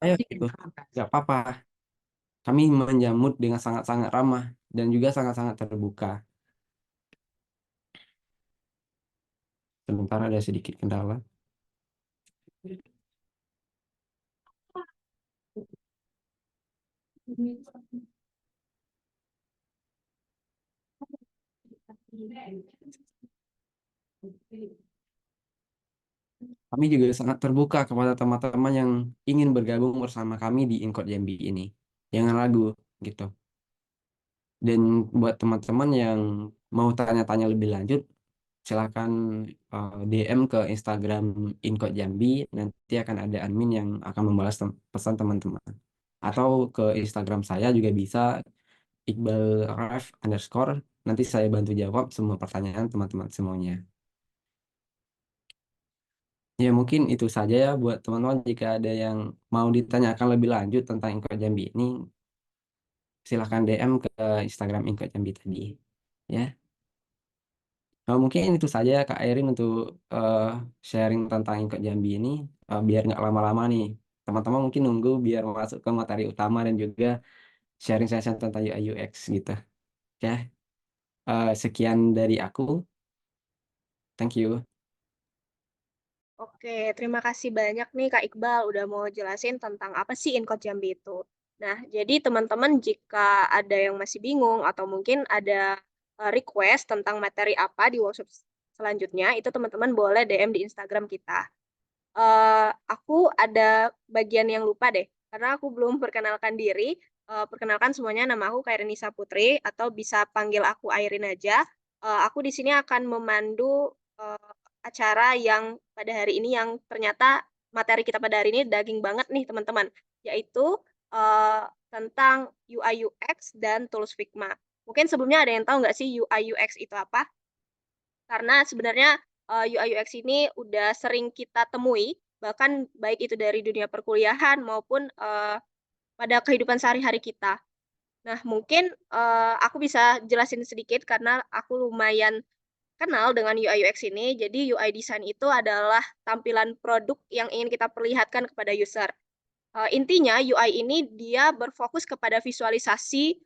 ayo gitu, nggak apa-apa. Kami menjamut dengan sangat-sangat ramah dan juga sangat-sangat terbuka. Sementara ada sedikit kendala. Kami juga sangat terbuka kepada teman-teman yang ingin bergabung bersama kami di Inkot Jambi ini. Jangan ragu gitu. Dan buat teman-teman yang mau tanya-tanya lebih lanjut, silakan DM ke Instagram Inkot Jambi. Nanti akan ada admin yang akan membalas pesan teman-teman. Atau ke Instagram saya juga bisa, Iqbal Ref underscore. Nanti saya bantu jawab semua pertanyaan teman-teman semuanya. Ya mungkin itu saja ya buat teman-teman. Jika ada yang mau ditanyakan lebih lanjut tentang Inkot Jambi ini, silahkan DM ke Instagram Inkot Jambi tadi. Ya, mungkin itu saja Kak Erin untuk eh, sharing tentang Inkot Jambi ini. Biar nggak lama-lama nih, teman-teman mungkin nunggu biar masuk ke materi utama dan juga sharing session tentang UI UX gitu. Ya, sekian dari aku. Thank you. Oke, terima kasih banyak nih Kak Iqbal udah mau jelasin tentang apa sih Inkot Jambi itu. Nah, jadi teman-teman jika ada yang masih bingung atau mungkin ada request tentang materi apa di workshop selanjutnya, itu teman-teman boleh DM di Instagram kita. Aku ada bagian yang lupa deh, karena aku belum perkenalkan diri. Perkenalkan semuanya, nama aku Kairenisa Putri, atau bisa panggil aku Airin aja. Aku di sini akan memandu eh, acara yang pada hari ini yang ternyata materi kita pada hari ini daging banget nih teman-teman, yaitu eh, tentang UI UX dan tools Figma. Mungkin sebelumnya ada yang tahu nggak sih UI UX itu apa? Karena sebenarnya UI UX ini udah sering kita temui, bahkan baik itu dari dunia perkuliahan maupun pada kehidupan sehari-hari kita. Nah, mungkin aku bisa jelasin sedikit karena aku lumayan kenal dengan UI UX ini. Jadi UI design itu adalah tampilan produk yang ingin kita perlihatkan kepada user. Intinya UI ini dia berfokus kepada visualisasi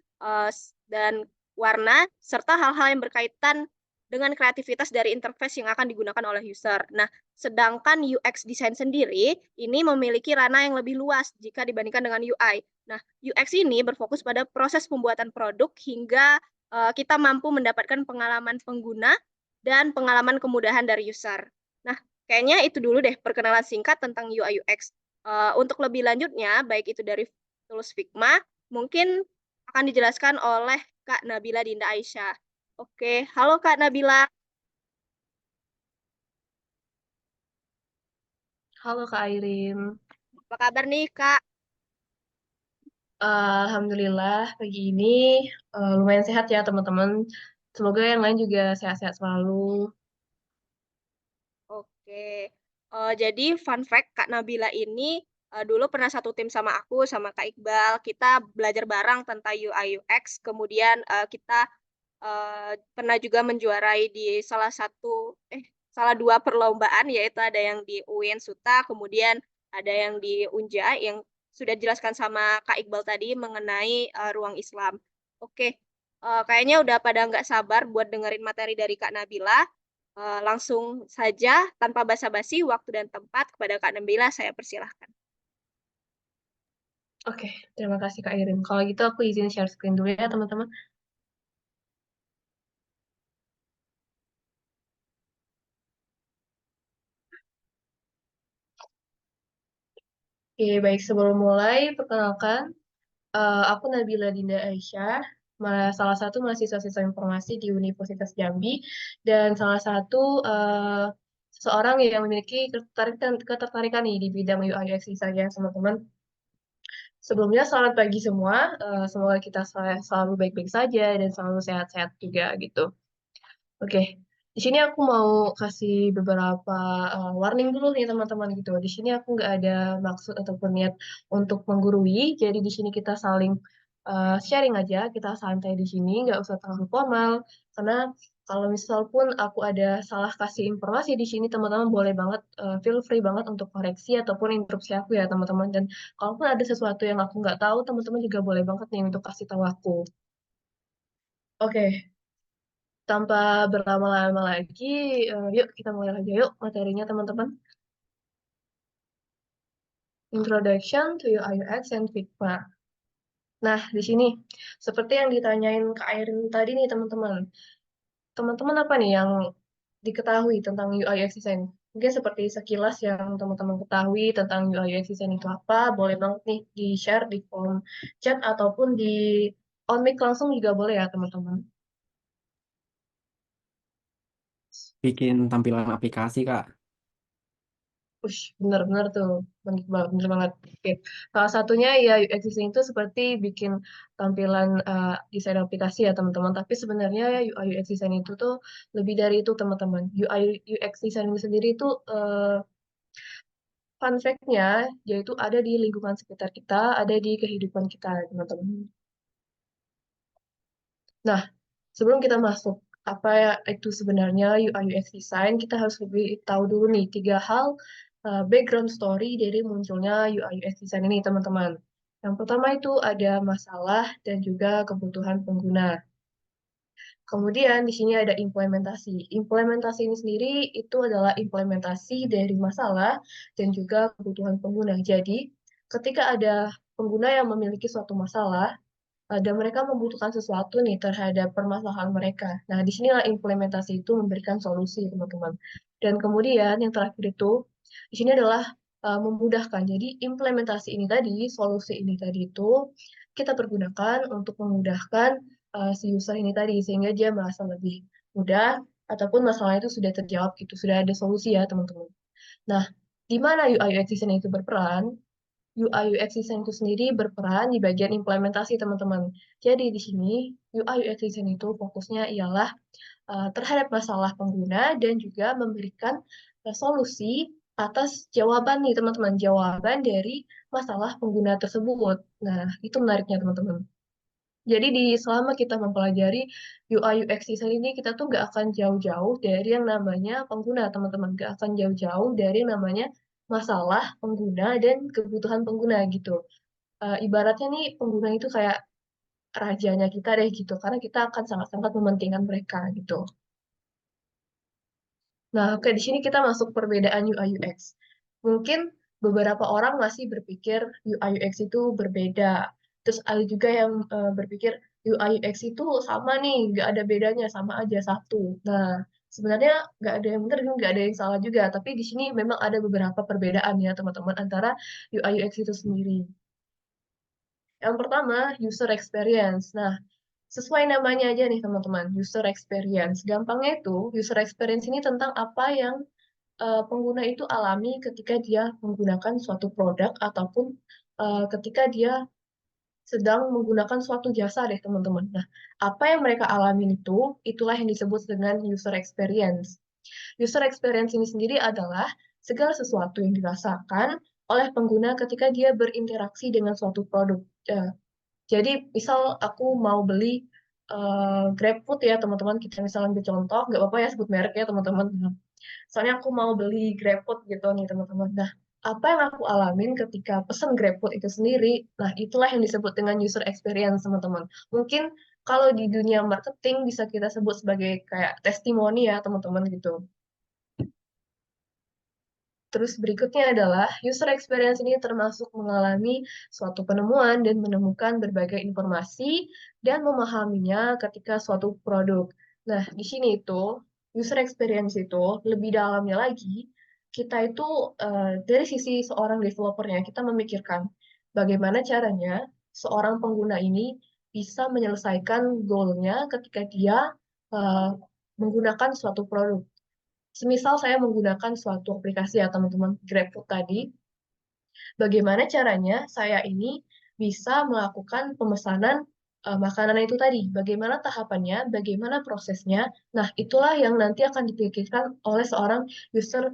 dan warna serta hal-hal yang berkaitan dengan kreativitas dari interface yang akan digunakan oleh user. Nah, sedangkan UX design sendiri ini memiliki ranah yang lebih luas jika dibandingkan dengan UI. Nah, UX ini berfokus pada proses pembuatan produk hingga kita mampu mendapatkan pengalaman pengguna dan pengalaman kemudahan dari user. Nah, kayaknya itu dulu deh perkenalan singkat tentang UI UX. Untuk lebih lanjutnya, baik itu dari tools Figma, mungkin akan dijelaskan oleh Kak Nabila Dinda Aisyah. Oke, halo Kak Nabila. Halo Kak Airin. Apa kabar nih Kak? Alhamdulillah pagi ini lumayan sehat ya teman-teman. Semoga yang lain juga sehat-sehat selalu. Oke, jadi fun fact Kak Nabila ini dulu pernah satu tim sama aku, sama Kak Iqbal. Kita belajar bareng tentang UI UX. Kemudian kita pernah juga menjuarai di salah dua perlombaan, yaitu ada yang di UIN Suta, kemudian ada yang di Unja yang sudah dijelaskan sama Kak Iqbal tadi mengenai ruang Islam. Oke, kayaknya udah pada nggak sabar buat dengerin materi dari Kak Nabila. Langsung saja tanpa basa-basi waktu dan tempat kepada Kak Nabila saya persilahkan. Oke, terima kasih Kak Airin. Kalau gitu aku izin share screen dulu ya teman-teman. Oke, baik sebelum mulai, perkenalkan, aku Nabila Dinda Aisyah, salah satu mahasiswa siswa informasi di Universitas Jambi, dan salah satu seseorang yang memiliki ketertarikan nih di bidang UI UX design ya teman-teman. Sebelumnya selamat pagi semua. Semoga kita selalu baik-baik saja dan selalu sehat-sehat juga gitu. Oke, di sini aku mau kasih beberapa warning dulu nih teman-teman gitu. Di sini aku nggak ada maksud ataupun niat untuk menggurui. Jadi di sini kita saling sharing aja, kita santai di sini, nggak usah terlalu formal. Karena Kalau misal pun aku ada salah kasih informasi di sini, teman-teman boleh banget, feel free banget untuk koreksi ataupun interupsi aku ya teman-teman. Dan kalaupun ada sesuatu yang aku nggak tahu, teman-teman juga boleh banget nih untuk kasih tahu aku. Oke, tanpa berlama-lama lagi, yuk kita mulai aja yuk materinya teman-teman. Introduction to UI UX and Figma. Nah, di sini seperti yang ditanyain Kak Airin tadi nih teman-teman. Teman-teman apa nih yang diketahui tentang UI UX design? Mungkin seperti sekilas yang teman-teman ketahui tentang UI UX design itu apa, boleh banget nih di-share di kolom chat ataupun di on mic langsung juga boleh ya teman-teman. Bikin tampilan aplikasi, Kak. Ush, bener-bener tuh, bener banget. Oke. Salah satunya ya UX design itu seperti bikin tampilan desain aplikasi ya teman-teman. Tapi sebenarnya ya UI UX design itu tuh lebih dari itu teman-teman. UI UX design itu sendiri itu fun fact-nya yaitu ada di lingkungan sekitar kita, ada di kehidupan kita teman-teman. Nah, sebelum kita masuk apa ya itu sebenarnya UI UX design, kita harus lebih tahu dulu nih tiga hal background story dari munculnya UI UX design ini, teman-teman. Yang pertama itu ada masalah dan juga kebutuhan pengguna. Kemudian di sini ada implementasi. Implementasi ini sendiri itu adalah implementasi dari masalah dan juga kebutuhan pengguna. Jadi, ketika ada pengguna yang memiliki suatu masalah, dan mereka membutuhkan sesuatu nih terhadap permasalahan mereka. Nah, disinilah implementasi itu memberikan solusi, teman-teman. Dan kemudian yang terakhir itu, di sini adalah memudahkan. Jadi implementasi ini tadi, solusi ini tadi itu kita pergunakan untuk memudahkan si user ini tadi, sehingga dia merasa lebih mudah, ataupun masalah itu sudah terjawab gitu, sudah ada solusi ya, teman-teman. Nah, di mana UI UX design itu berperan? UI UX design itu sendiri berperan di bagian implementasi, teman-teman. Jadi di sini UI UX design itu fokusnya ialah terhadap masalah pengguna dan juga memberikan solusi atas jawaban nih, teman-teman. Jawaban dari masalah pengguna tersebut. Nah, itu menariknya, teman-teman. Jadi di selama kita mempelajari UI UX design ini, kita tuh nggak akan jauh-jauh dari yang namanya pengguna, teman-teman. Nggak akan jauh-jauh dari yang namanya masalah pengguna dan kebutuhan pengguna gitu. Ibaratnya nih pengguna itu kayak rajanya kita deh gitu, karena kita akan sangat-sangat mementingkan mereka gitu. Nah, oke, di sini kita masuk perbedaan UI UX. Mungkin beberapa orang masih berpikir UI UX itu berbeda. Terus ada juga yang berpikir UI UX itu sama nih, nggak ada bedanya, sama aja satu. Nah, sebenarnya nggak ada yang benar, nggak ada yang salah juga. Tapi di sini memang ada beberapa perbedaan ya, teman-teman, antara UI UX itu sendiri. Yang pertama, user experience. Nah, sesuai namanya aja nih, teman-teman, user experience. Gampangnya itu, user experience ini tentang apa yang pengguna itu alami ketika dia menggunakan suatu produk ataupun ketika dia sedang menggunakan suatu jasa deh teman-teman. Nah, apa yang mereka alami itu, itulah yang disebut dengan user experience. User experience ini sendiri adalah segala sesuatu yang dirasakan oleh pengguna ketika dia berinteraksi dengan suatu produk. Jadi, misal aku mau beli GrabFood ya teman-teman, kita misalnya ambil contoh, nggak apa-apa ya sebut merek ya teman-teman. Soalnya aku mau beli GrabFood gitu nih teman-teman. Nah, apa yang aku alamin ketika pesen GrabFood itu sendiri, nah itulah yang disebut dengan user experience teman-teman. Mungkin kalau di dunia marketing bisa kita sebut sebagai kayak testimoni ya teman-teman gitu. Terus berikutnya adalah user experience ini termasuk mengalami suatu penemuan dan menemukan berbagai informasi dan memahaminya ketika suatu produk. Nah, di sini itu user experience itu lebih dalamnya lagi, kita itu dari sisi seorang developernya, kita memikirkan bagaimana caranya seorang pengguna ini bisa menyelesaikan goal-nya ketika dia eh, menggunakan suatu produk. Semisal saya menggunakan suatu aplikasi ya teman-teman, GrabFood tadi, bagaimana caranya saya ini bisa melakukan pemesanan makanan itu tadi, bagaimana tahapannya, bagaimana prosesnya. Nah, itulah yang nanti akan dipikirkan oleh seorang user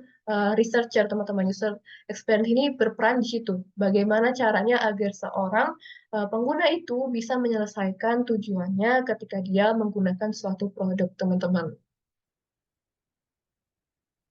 researcher, teman-teman. User experience ini berperan di situ. Bagaimana caranya agar seorang pengguna itu bisa menyelesaikan tujuannya ketika dia menggunakan suatu produk, teman-teman.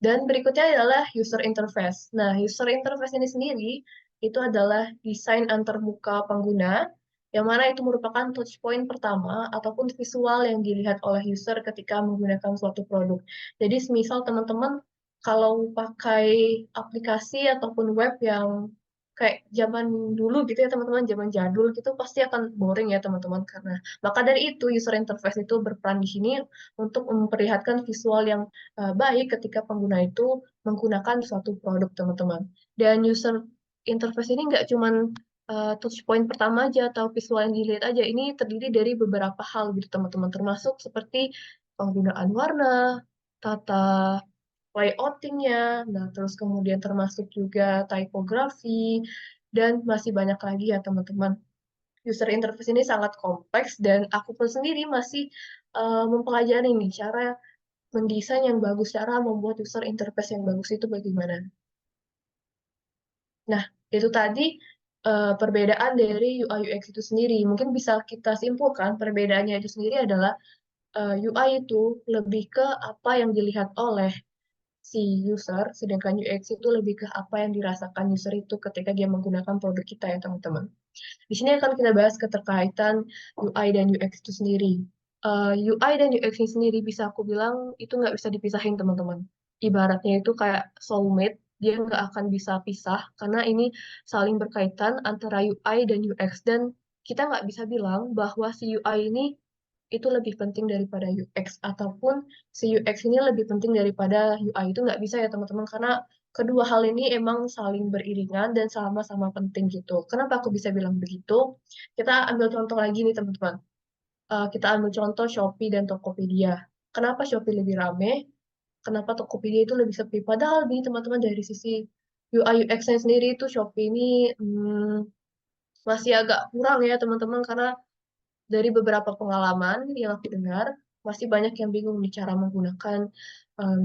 Dan berikutnya adalah user interface. Nah, user interface ini sendiri itu adalah desain antarmuka pengguna, yang mana itu merupakan touch point pertama ataupun visual yang dilihat oleh user ketika menggunakan suatu produk. Jadi, semisal teman-teman kalau pakai aplikasi ataupun web yang kayak zaman dulu gitu ya teman-teman, zaman jadul gitu pasti akan boring ya teman-teman karena maka dari itu user interface itu berperan di sini untuk memperlihatkan visual yang baik ketika pengguna itu menggunakan suatu produk teman-teman. Dan user interface ini nggak cuman touch point pertama aja atau visual yang dilihat aja, ini terdiri dari beberapa hal gitu teman-teman, termasuk seperti penggunaan warna, tata layoutingnya, nah terus kemudian termasuk juga typography, dan masih banyak lagi ya teman-teman. User interface ini sangat kompleks dan aku pun sendiri masih mempelajari nih cara mendesain yang bagus, cara membuat user interface yang bagus itu bagaimana. Nah, itu tadi perbedaan dari UI UX itu sendiri. Mungkin bisa kita simpulkan perbedaannya itu sendiri adalah UI itu lebih ke apa yang dilihat oleh si user, sedangkan UX itu lebih ke apa yang dirasakan user itu ketika dia menggunakan produk kita ya teman-teman. Di sini akan kita bahas keterkaitan UI dan UX itu sendiri. UI dan UX ini sendiri bisa aku bilang itu nggak bisa dipisahin teman-teman. Ibaratnya itu kayak soulmate, dia nggak akan bisa pisah karena ini saling berkaitan antara UI dan UX dan kita nggak bisa bilang bahwa si UI ini itu lebih penting daripada UX ataupun si UX ini lebih penting daripada UI itu nggak bisa ya teman-teman karena kedua hal ini emang saling beriringan dan sama-sama penting gitu. Kenapa aku bisa bilang begitu? Kita ambil contoh lagi nih teman-teman. Kita ambil contoh Shopee dan Tokopedia. Kenapa Shopee lebih rame? Kenapa Tokopedia itu lebih sepi? Padahal nih teman-teman dari sisi UI UX-nya sendiri itu Shopee ini masih agak kurang ya teman-teman karena dari beberapa pengalaman yang aku dengar, masih banyak yang bingung nih cara menggunakan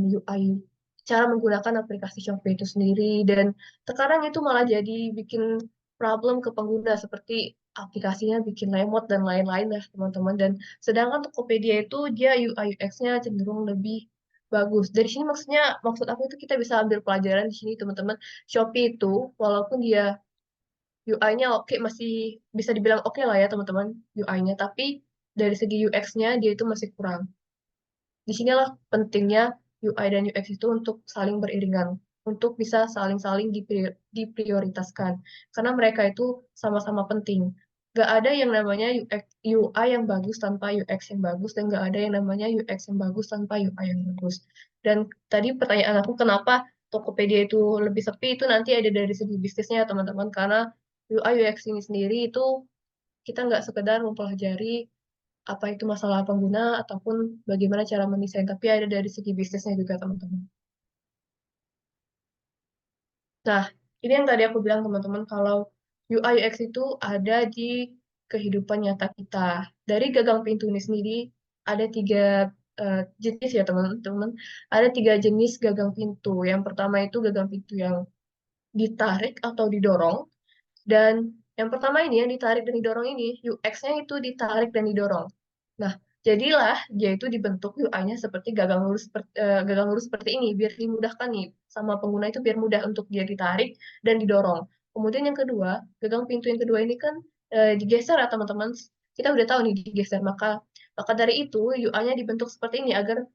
UI, cara menggunakan aplikasi Shopee itu sendiri, dan terkadang itu malah jadi bikin problem ke pengguna seperti aplikasinya bikin lemot dan lain-lain lah teman-teman. Dan sedangkan Tokopedia itu dia UI UX-nya cenderung lebih bagus. Dari sini maksud aku itu kita bisa ambil pelajaran di sini teman-teman. Shopee itu walaupun dia UI-nya oke, masih bisa dibilang oke lah ya teman-teman UI-nya, tapi dari segi UX-nya dia itu masih kurang. Di sinilah pentingnya UI dan UX itu untuk saling beriringan, untuk bisa saling-saling diprioritaskan. Karena mereka itu sama-sama penting. Gak ada yang namanya UI yang bagus tanpa UX yang bagus, dan gak ada yang namanya UX yang bagus tanpa UI yang bagus. Dan tadi pertanyaan aku, kenapa Tokopedia itu lebih sepi, itu nanti ada dari segi bisnisnya ya teman-teman. Karena UI UX ini sendiri itu kita nggak sekedar mempelajari apa itu masalah pengguna ataupun bagaimana cara mendesain, tapi ada dari segi bisnisnya juga teman-teman. Nah, ini yang tadi aku bilang teman-teman kalau UI UX itu ada di kehidupan nyata kita. Dari gagang pintu ini sendiri ada tiga jenis ya teman-teman. Ada tiga jenis gagang pintu. Yang pertama itu gagang pintu yang ditarik atau didorong. Dan yang pertama ini yang ditarik dan didorong ini, UX-nya itu ditarik dan didorong. Nah, jadilah dia itu dibentuk UI-nya seperti gagang lurus seperti ini, biar dimudahkan nih sama pengguna itu biar mudah untuk dia ditarik dan didorong. Kemudian yang kedua, gagang pintu yang kedua ini kan digeser ya teman-teman. Kita udah tahu nih digeser, maka maka dari itu UI-nya dibentuk seperti ini agar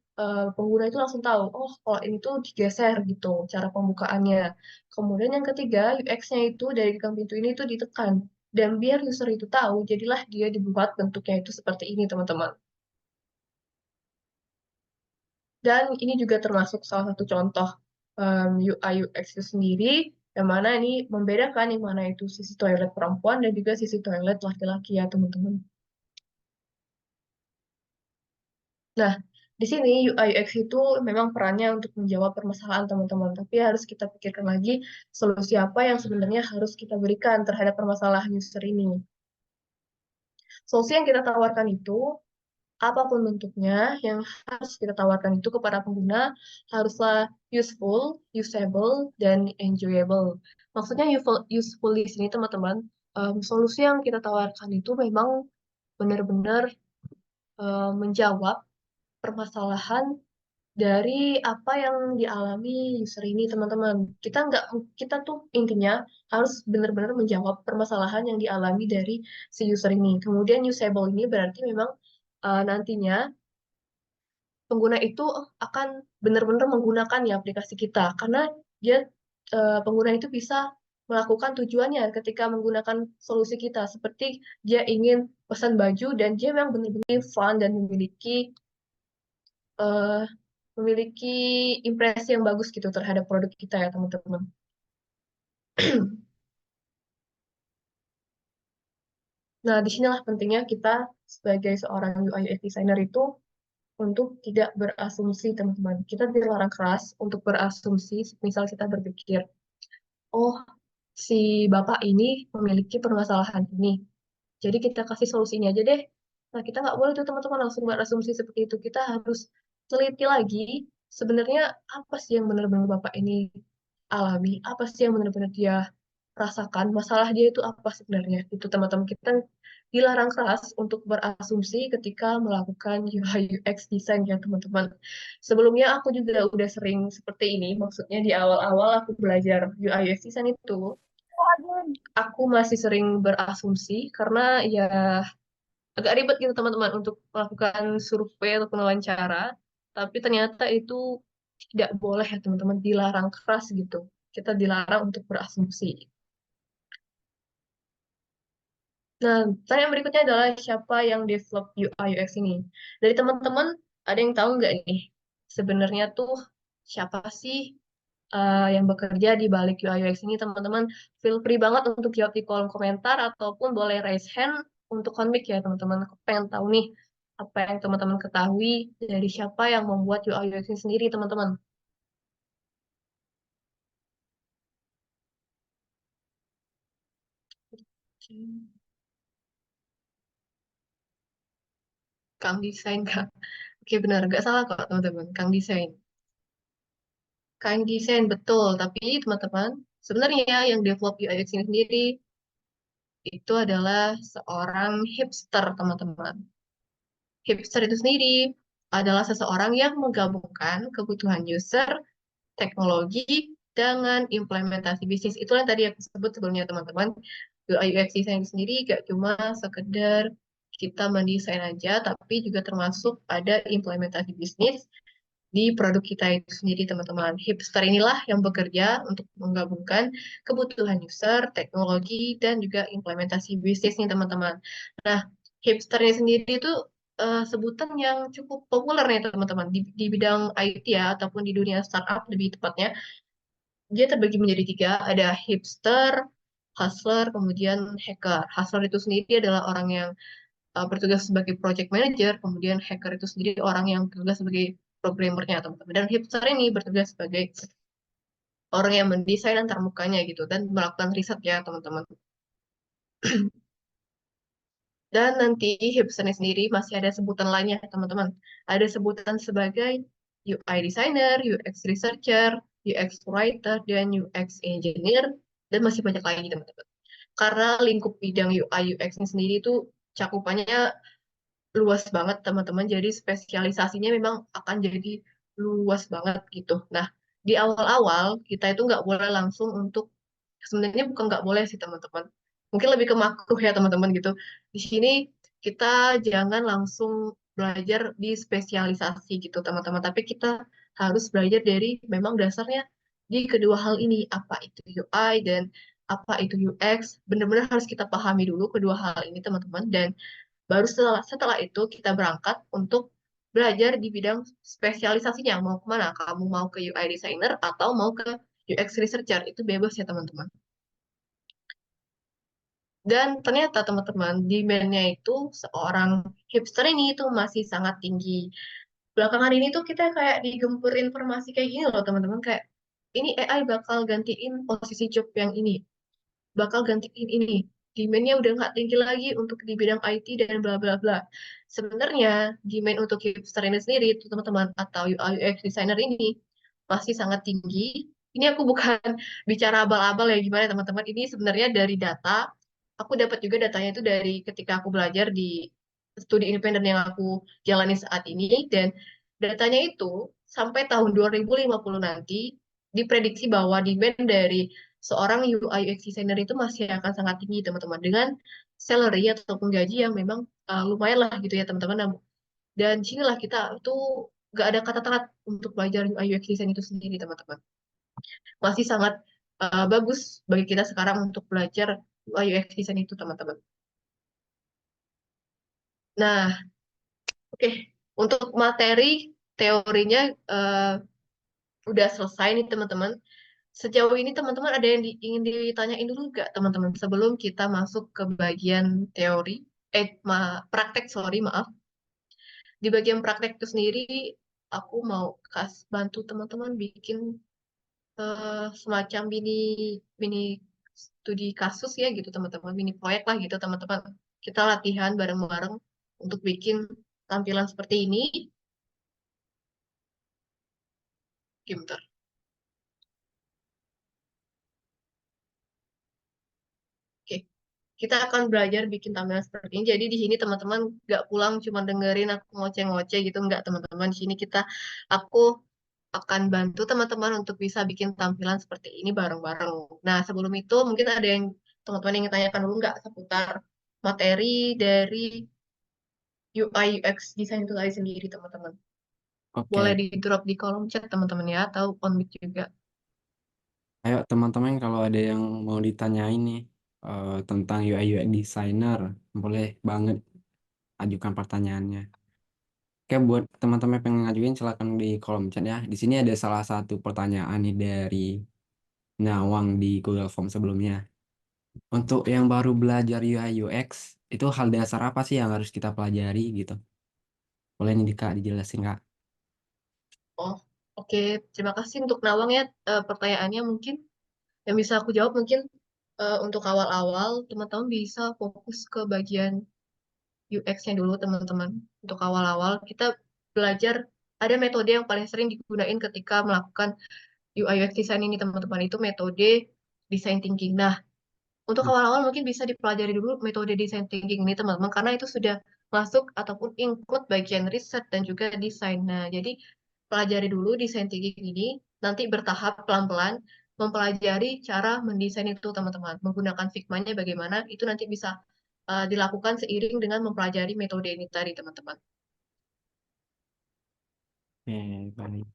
pengguna itu langsung tahu, oh kalau ini tuh digeser gitu cara pembukaannya. Kemudian yang ketiga, UX-nya itu dari gagang pintu ini tuh ditekan. Dan biar user itu tahu, jadilah dia dibuat bentuknya itu seperti ini, teman-teman. Dan ini juga termasuk salah satu contoh UI UX itu sendiri, yang mana ini membedakan yang mana itu sisi toilet perempuan dan juga sisi toilet laki-laki ya, teman-teman. Nah, di sini UI UX itu memang perannya untuk menjawab permasalahan teman-teman, tapi harus kita pikirkan lagi solusi apa yang sebenarnya harus kita berikan terhadap permasalahan user ini. Solusi yang kita tawarkan itu, apapun bentuknya, yang harus kita tawarkan itu kepada pengguna haruslah useful, usable, dan enjoyable. Maksudnya useful di sini teman-teman, solusi yang kita tawarkan itu memang benar-benar menjawab permasalahan dari apa yang dialami user ini, teman-teman. Kita tuh intinya harus benar-benar menjawab permasalahan yang dialami dari si user ini. Kemudian usable ini berarti memang nantinya pengguna itu akan benar-benar menggunakan ya aplikasi kita karena dia pengguna itu bisa melakukan tujuannya ketika menggunakan solusi kita seperti dia ingin pesan baju dan dia memang benar-benar fun dan eh, memiliki impresi yang bagus gitu terhadap produk kita ya teman-teman. Nah, disinilah pentingnya kita sebagai seorang UI UX designer itu untuk tidak berasumsi teman-teman. Kita dilarang keras untuk berasumsi, misal kita berpikir, oh, si bapak ini memiliki permasalahan ini. Jadi kita kasih solusinya aja deh. Nah, kita nggak boleh tuh teman-teman langsung berasumsi seperti itu. Kita harus teliti lagi sebenarnya apa sih yang benar-benar bapak ini alami, apa sih yang benar-benar dia rasakan, masalah dia itu apa sebenarnya. Itu teman-teman kita dilarang keras untuk berasumsi ketika melakukan UI UX design ya teman-teman. Sebelumnya aku juga udah sering seperti ini, maksudnya di awal-awal aku belajar UI UX design itu aku masih sering berasumsi karena ya agak ribet gitu teman-teman untuk melakukan survei atau wawancara. Tapi ternyata itu tidak boleh ya teman-teman, dilarang keras gitu. Kita dilarang untuk berasumsi. Nah, pertanyaan berikutnya adalah siapa yang develop UI UX ini? Dari teman-teman, ada yang tahu nggak nih? Sebenarnya tuh siapa sih yang bekerja di balik UI UX ini, teman-teman? Feel free banget untuk jawab di kolom komentar ataupun boleh raise hand untuk konmik ya, teman-teman. Aku pengen tahu nih apa yang teman-teman ketahui dari siapa yang membuat UI UX ini sendiri, teman-teman. Kang Desain, Kak. Oke, benar. Nggak salah kok, teman-teman. Kang Desain. Kang Desain, betul. Tapi, teman-teman, sebenarnya yang develop UI UX ini sendiri itu adalah seorang hipster, teman-teman. Hipster itu sendiri adalah seseorang yang menggabungkan kebutuhan user, teknologi, dengan implementasi bisnis. Itulah yang tadi aku sebut sebelumnya, teman-teman. UI UX design sendiri gak cuma sekedar kita mendesain aja, tapi juga termasuk ada implementasi bisnis di produk kita itu sendiri, teman-teman. Hipster inilah yang bekerja untuk menggabungkan kebutuhan user, teknologi, dan juga implementasi bisnis nih, teman-teman. Nah, hipster ini sendiri itu sebutan yang cukup populer nih, teman-teman, di bidang IT ya, ataupun di dunia startup lebih tepatnya. Dia terbagi menjadi tiga, ada hipster, hustler, kemudian hacker. Hustler itu sendiri adalah orang yang bertugas sebagai project manager, kemudian hacker itu sendiri orang yang bertugas sebagai programmernya, teman-teman. Dan hipster ini bertugas sebagai orang yang mendesain antarmukanya gitu dan melakukan riset ya, teman-teman. Dan nanti hipster ini sendiri masih ada sebutan lainnya, teman-teman. Ada sebutan sebagai UI designer, UX researcher, UX writer, dan UX engineer, dan masih banyak lagi, teman-teman. Karena lingkup bidang UI UX ini sendiri itu cakupannya luas banget teman-teman. Jadi spesialisasinya memang akan jadi luas banget gitu. Nah, di awal-awal kita itu nggak boleh langsung untuk sebenarnya bukan nggak boleh sih teman-teman. Mungkin lebih ke makruh ya teman-teman gitu. Di sini kita jangan langsung belajar di spesialisasi gitu teman-teman. Tapi kita harus belajar dari memang dasarnya di kedua hal ini. Apa itu UI dan apa itu UX. Benar-benar harus kita pahami dulu kedua hal ini teman-teman. Dan baru setelah itu kita berangkat untuk belajar di bidang spesialisasinya. Mau kemana? Kamu mau ke UI designer atau mau ke UX researcher? Itu bebas ya teman-teman. Dan ternyata teman-teman, demand-nya itu seorang hipster ini itu masih sangat tinggi. Belakangan ini tuh kita kayak digempur informasi kayak gini loh teman-teman. Kayak ini AI bakal gantiin posisi job yang ini, bakal gantiin ini. Demand-nya udah nggak tinggi lagi untuk di bidang IT dan bla bla bla. Sebenarnya demand untuk hipster ini sendiri itu teman-teman atau UI UX designer ini masih sangat tinggi. Ini aku bukan bicara abal-abal ya gimana teman-teman. Ini sebenarnya dari data. Aku dapat juga datanya itu dari ketika aku belajar di studi independen yang aku jalani saat ini dan datanya itu sampai tahun 2050 nanti diprediksi bahwa demand dari seorang UI UX designer itu masih akan sangat tinggi teman-teman dengan salary ataupun gaji yang memang lumayan lah gitu ya teman-teman. Dan sinilah kita itu gak ada kata telat untuk belajar UI UX design itu sendiri teman-teman. Masih sangat bagus bagi kita sekarang untuk belajar UI UX design itu teman-teman. Nah, oke. Untuk materi teorinya udah selesai nih teman-teman. Sejauh ini teman-teman ada yang ingin ditanyain dulu nggak teman-teman sebelum kita masuk ke bagian teori, praktek, sorry maaf. Di bagian praktek itu sendiri, aku mau bantu teman-teman bikin semacam mini mini studi kasus ya gitu teman-teman, mini proyek lah gitu teman-teman. Kita latihan bareng-bareng untuk bikin tampilan seperti ini. Gimana? Oke. Kita akan belajar bikin tampilan seperti ini. Jadi di sini teman-teman nggak pulang cuma dengerin aku ngoceh-ngoceh gitu, nggak teman-teman. Di sini aku akan bantu teman-teman untuk bisa bikin tampilan seperti ini bareng-bareng. Nah, sebelum itu mungkin ada yang teman-teman ingin tanyakan dulu nggak seputar materi dari UI UX design itu tadi sendiri, teman-teman. Boleh Oke, di drop di kolom chat teman-teman ya, atau on mic juga. ayo teman-teman kalau ada yang mau ditanyain nih tentang UI UX designer, boleh banget ajukan pertanyaannya. Oke, buat teman-teman yang pengen ngajuin silakan di kolom chat ya. Di sini ada salah satu pertanyaan nih dari Nawang di Google Form sebelumnya. Untuk yang baru belajar UI UX, itu hal dasar apa sih yang harus kita pelajari gitu? Boleh nih Kak dijelasin Kak? Oh, oke. Terima kasih untuk Nawang ya pertanyaannya mungkin yang bisa aku jawab mungkin untuk awal-awal teman-teman bisa fokus ke bagian UX-nya dulu teman-teman. Untuk awal-awal kita belajar ada metode yang paling sering digunain ketika melakukan UI UX design ini teman-teman itu metode design thinking. Nah, untuk Hmm. awal-awal mungkin bisa dipelajari dulu metode design thinking ini teman-teman karena itu sudah masuk ataupun include bagian riset dan juga desain. Nah, jadi pelajari dulu design thinking ini, nanti bertahap pelan-pelan mempelajari cara mendesain itu teman-teman. Menggunakan Figma-nya bagaimana, itu nanti bisa dilakukan seiring dengan mempelajari metode ini tadi teman-teman. Baik.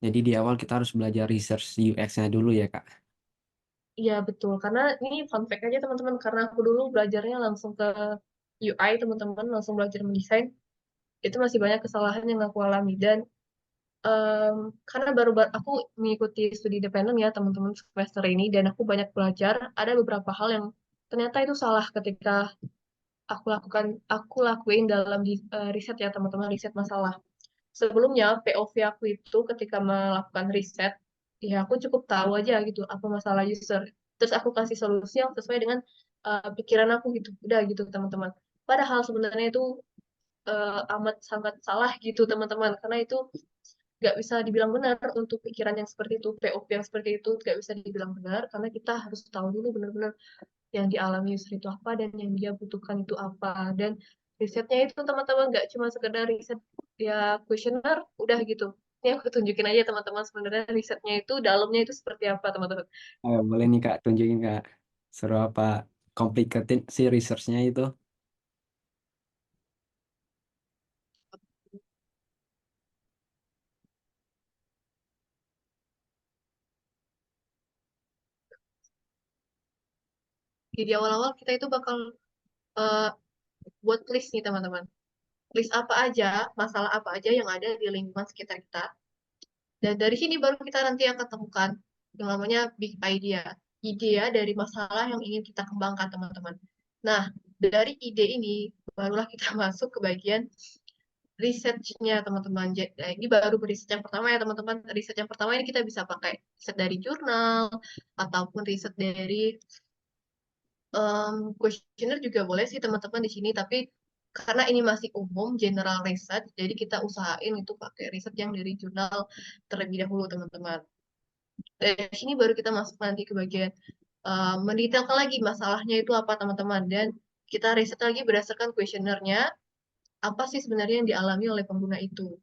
Jadi di awal kita harus belajar research UX-nya dulu ya Kak? Iya betul, karena ini fun fact aja teman-teman, karena aku dulu belajarnya langsung ke UI teman-teman, langsung belajar mendesain, itu masih banyak kesalahan yang aku alami dan em, karena baru aku mengikuti studi independen ya teman-teman semester ini dan aku banyak belajar, ada beberapa hal yang ternyata itu salah ketika aku lakuin dalam riset ya teman-teman, riset masalah. Sebelumnya POV aku itu ketika melakukan riset, ya aku cukup tahu aja gitu apa masalah user. Terus aku kasih solusi yang sesuai dengan pikiran aku gitu. Udah gitu teman-teman. Padahal sebenarnya itu amat sangat salah gitu teman-teman. Karena itu nggak bisa dibilang benar untuk pikiran yang seperti itu, POV yang seperti itu nggak bisa dibilang benar karena kita harus tahu dulu benar-benar yang dialami user itu apa dan yang dia butuhkan itu apa. Dan risetnya itu teman-teman nggak cuma sekedar riset ya kuesioner udah gitu. Ini aku tunjukin aja teman-teman sebenarnya risetnya itu dalamnya itu seperti apa teman-teman. Boleh nih Kak tunjukin Kak. Seru apa complicated sih research-nya itu? Jadi awal-awal kita itu bakal eh, buat list nih teman-teman. List apa aja, masalah apa aja yang ada di lingkungan sekitar kita. Dan dari sini baru kita nanti akan temukan yang namanya big idea. Ide dari masalah yang ingin kita kembangkan teman-teman. Nah, dari ide ini barulah kita masuk ke bagian research-nya teman-teman. Ini baru riset yang pertama ya teman-teman. Riset yang pertama ini kita bisa pakai riset dari jurnal ataupun riset dari kuesioner juga boleh sih teman-teman di sini. Tapi karena ini masih umum, general research, jadi kita usahain itu pakai riset yang dari jurnal terlebih dahulu teman-teman. Dari sini baru kita masuk nanti ke bagian mendetailkan lagi masalahnya itu apa teman-teman. Dan kita riset lagi berdasarkan kuesionernya apa sih sebenarnya yang dialami oleh pengguna itu.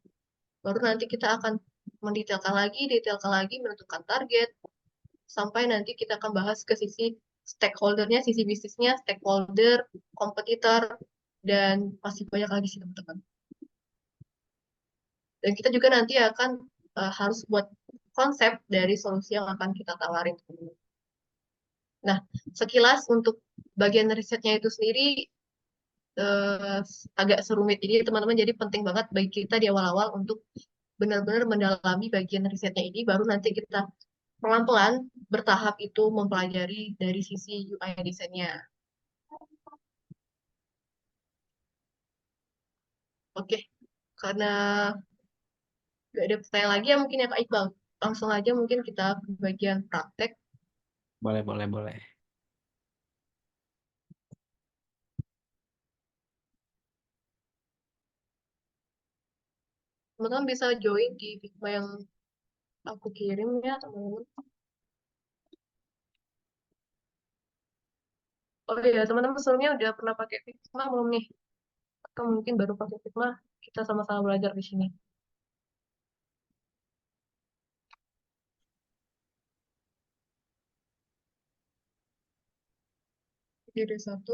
Baru nanti kita akan detailkan lagi, menentukan target, sampai nanti kita akan bahas ke sisi stakeholdernya, sisi bisnisnya, stakeholder, kompetitor, dan masih banyak lagi sih teman-teman. Dan kita juga nanti akan harus buat konsep dari solusi yang akan kita tawarin. Nah, sekilas untuk bagian risetnya itu sendiri eh, agak serumit. Jadi teman-teman jadi penting banget bagi kita di awal-awal untuk benar-benar mendalami bagian risetnya ini, baru nanti kita pelan-pelan bertahap itu mempelajari dari sisi UI desainnya. Oke, karena nggak ada pertanyaan lagi ya mungkin ya Kak Iqbal. Langsung aja mungkin kita ke bagian praktek. Boleh, boleh, boleh. Teman-teman bisa join di Figma yang aku kirim ya teman-teman. Oh iya, teman-teman sebelumnya udah pernah pakai Figma belum nih? Atau mungkin baru pakai Figma, kita sama-sama belajar di sini. Jadi ada satu.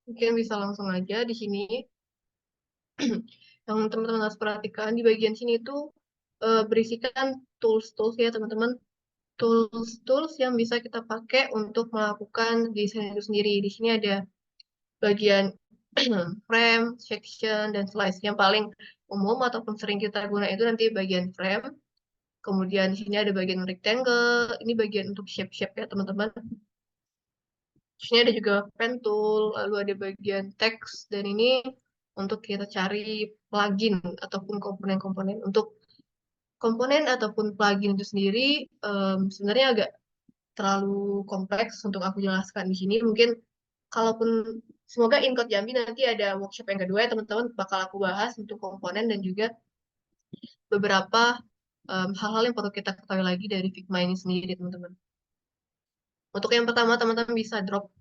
Mungkin bisa langsung aja di sini. Yang teman-teman harus perhatikan di bagian sini itu berisikan tools-tools ya teman-teman. Tools-tools yang bisa kita pakai untuk melakukan desain itu sendiri. Di sini ada bagian frame, section, dan slice. Yang paling umum ataupun sering kita guna itu nanti bagian frame. Kemudian di sini ada bagian rectangle. Ini bagian untuk shape-shape ya teman-teman. Di sini ada juga pen tool, lalu ada bagian text, dan ini untuk kita cari plugin ataupun komponen-komponen. Untuk komponen ataupun plugin itu sendiri sebenarnya agak terlalu kompleks untuk aku jelaskan di sini. Mungkin kalaupun semoga Incode Jambi nanti ada workshop yang kedua ya teman-teman bakal aku bahas untuk komponen dan juga beberapa hal-hal yang perlu kita ketahui lagi dari Figma ini sendiri teman-teman. Untuk yang pertama teman-teman bisa drop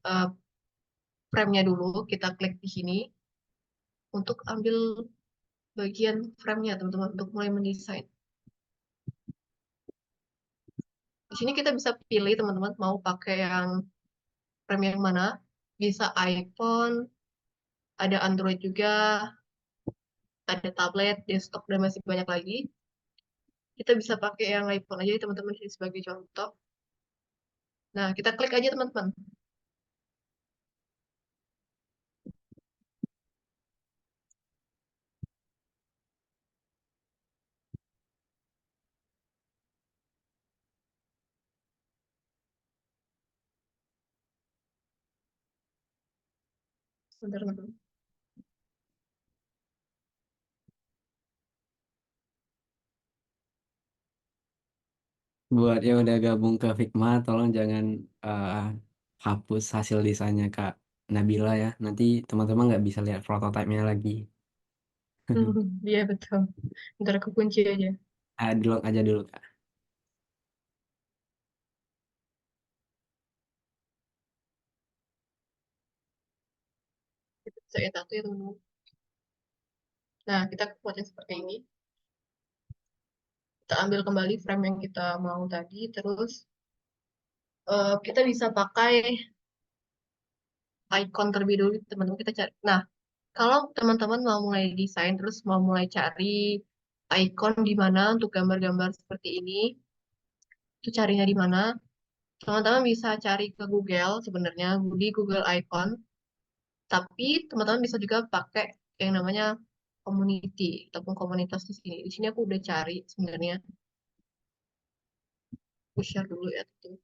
frame-nya dulu, kita klik di sini untuk ambil bagian frame-nya teman-teman untuk mulai mendesain. Di sini kita bisa pilih teman-teman mau pakai yang frame yang mana. Bisa iPhone, ada Android juga, ada tablet, desktop, dan masih banyak lagi. Kita bisa pakai yang iPhone aja teman-teman ini sebagai contoh. Nah, kita klik aja teman-teman. Sebentar, teman-teman. Buat yang udah gabung ke Figma, tolong jangan eh, hapus hasil desainnya Kak Nabila ya. Nanti teman-teman nggak bisa lihat prototipenya lagi. Iya betul. Ntar kekunci aja. Di lock aja dulu Kak. Kita bisa edit satu ya teman-teman. Nah, kita buat yang seperti ini. Kita ambil kembali frame yang kita mau tadi. Terus kita bisa pakai icon terlebih dulu teman-teman. Kita cari. Nah, kalau teman-teman mau mulai desain, terus mau mulai cari icon di mana untuk gambar-gambar seperti ini, itu carinya di mana? Teman-teman bisa cari ke Google sebenarnya di Google Icon, tapi teman-teman bisa juga pakai yang namanya community ataupun komunitas di sini. Di sini aku udah cari sebenarnya. Aku share dulu ya. Tuh.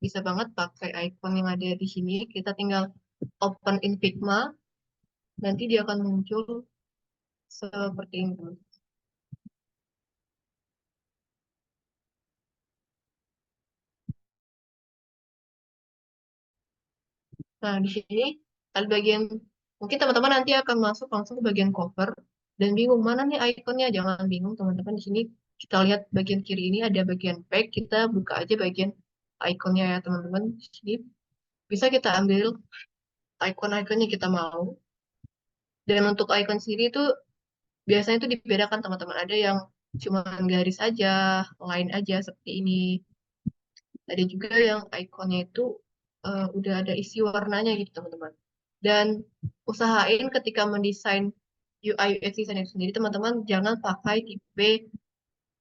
Bisa banget pakai icon yang ada di sini. Kita tinggal open in Figma, nanti dia akan muncul seperti ini, teman. Nah, di sini ada bagian, mungkin teman-teman nanti akan masuk langsung ke bagian cover dan bingung mana nih ikonnya. Jangan bingung teman-teman, di sini kita lihat bagian kiri ini ada bagian back, kita buka aja bagian ikonnya ya teman-teman. Di sini bisa kita ambil icon-icon yang kita mau. Dan untuk icon sendiri itu biasanya itu dibedakan teman-teman. Ada yang cuma garis aja, line aja seperti ini. Ada juga yang ikonnya itu udah ada isi warnanya gitu teman-teman. Dan usahain ketika mendesain UI UX design itu sendiri teman-teman jangan pakai tipe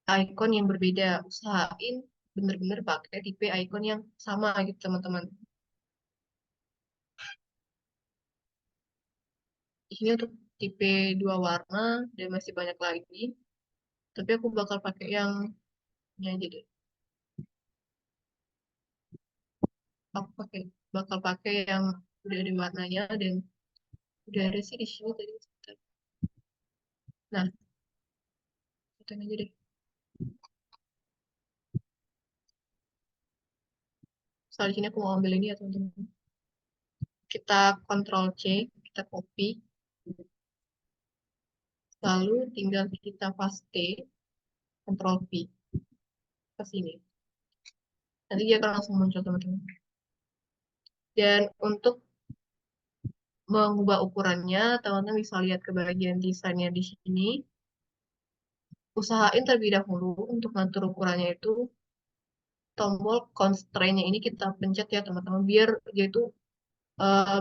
icon yang berbeda. Usahain bener-bener pakai tipe icon yang sama gitu teman-teman. Ini untuk tipe dua warna dan masih banyak lagi. Tapi aku bakal pakai yang ini aja deh. Aku bakal pakai yang udah ada warnanya dan udah ada sih di sini tadi. Nah, itu aja deh. Soal di sini aku mau ambil ini ya teman-teman. Kita Ctrl C, kita copy, lalu tinggal kita paste, Ctrl V ke sini. Nanti dia akan langsung muncul teman-teman. Dan untuk mengubah ukurannya, teman-teman bisa lihat ke bagian desainnya di sini. Usahain terlebih dahulu untuk ngatur ukurannya itu tombol constraint-nya ini kita pencet ya teman-teman, biar dia itu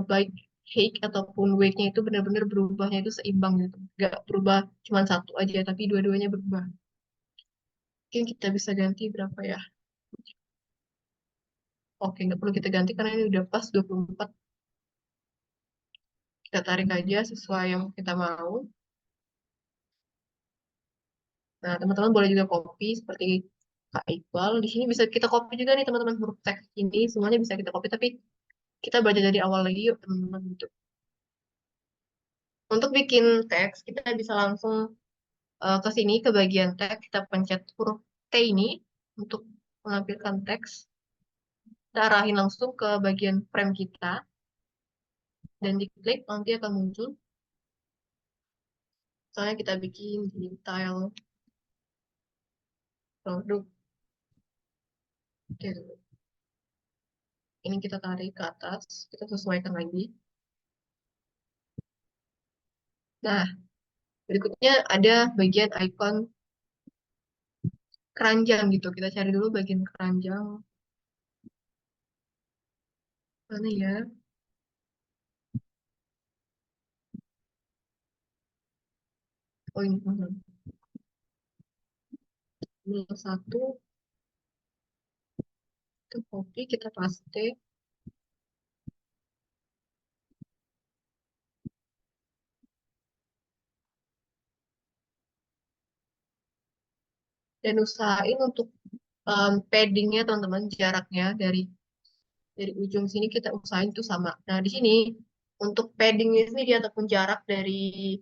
baik height ataupun weight-nya itu benar-benar berubahnya itu seimbang gitu. Nggak berubah cuma satu aja, tapi dua-duanya berubah. Mungkin kita bisa ganti berapa ya? Oke, nggak perlu kita ganti karena ini udah pas 24. Kita tarik aja sesuai yang kita mau. Nah, teman-teman boleh juga copy seperti Kak Iqbal. Di sini bisa kita copy juga nih teman-teman huruf teks ini. Semuanya bisa kita copy, tapi kita baca dari awal lagi yuk teman-teman. Gitu. Untuk bikin teks, kita bisa langsung ke sini, ke bagian teks. Kita pencet huruf T ini untuk menampilkan teks. Kita arahin langsung ke bagian frame kita. Dan diklik, nanti akan muncul. Misalnya kita bikin di tile produk. Oke, ini kita tarik ke atas, kita sesuaikan lagi. Nah, berikutnya ada bagian icon keranjang gitu. Kita cari dulu bagian keranjang. Mana ya? Oh ini. Ini satu, kita copy, kita paste. Dan usahain untuk paddingnya teman-teman, jaraknya dari ujung sini kita usahain itu sama. Nah, di sini untuk paddingnya sendiri ataupun jarak dari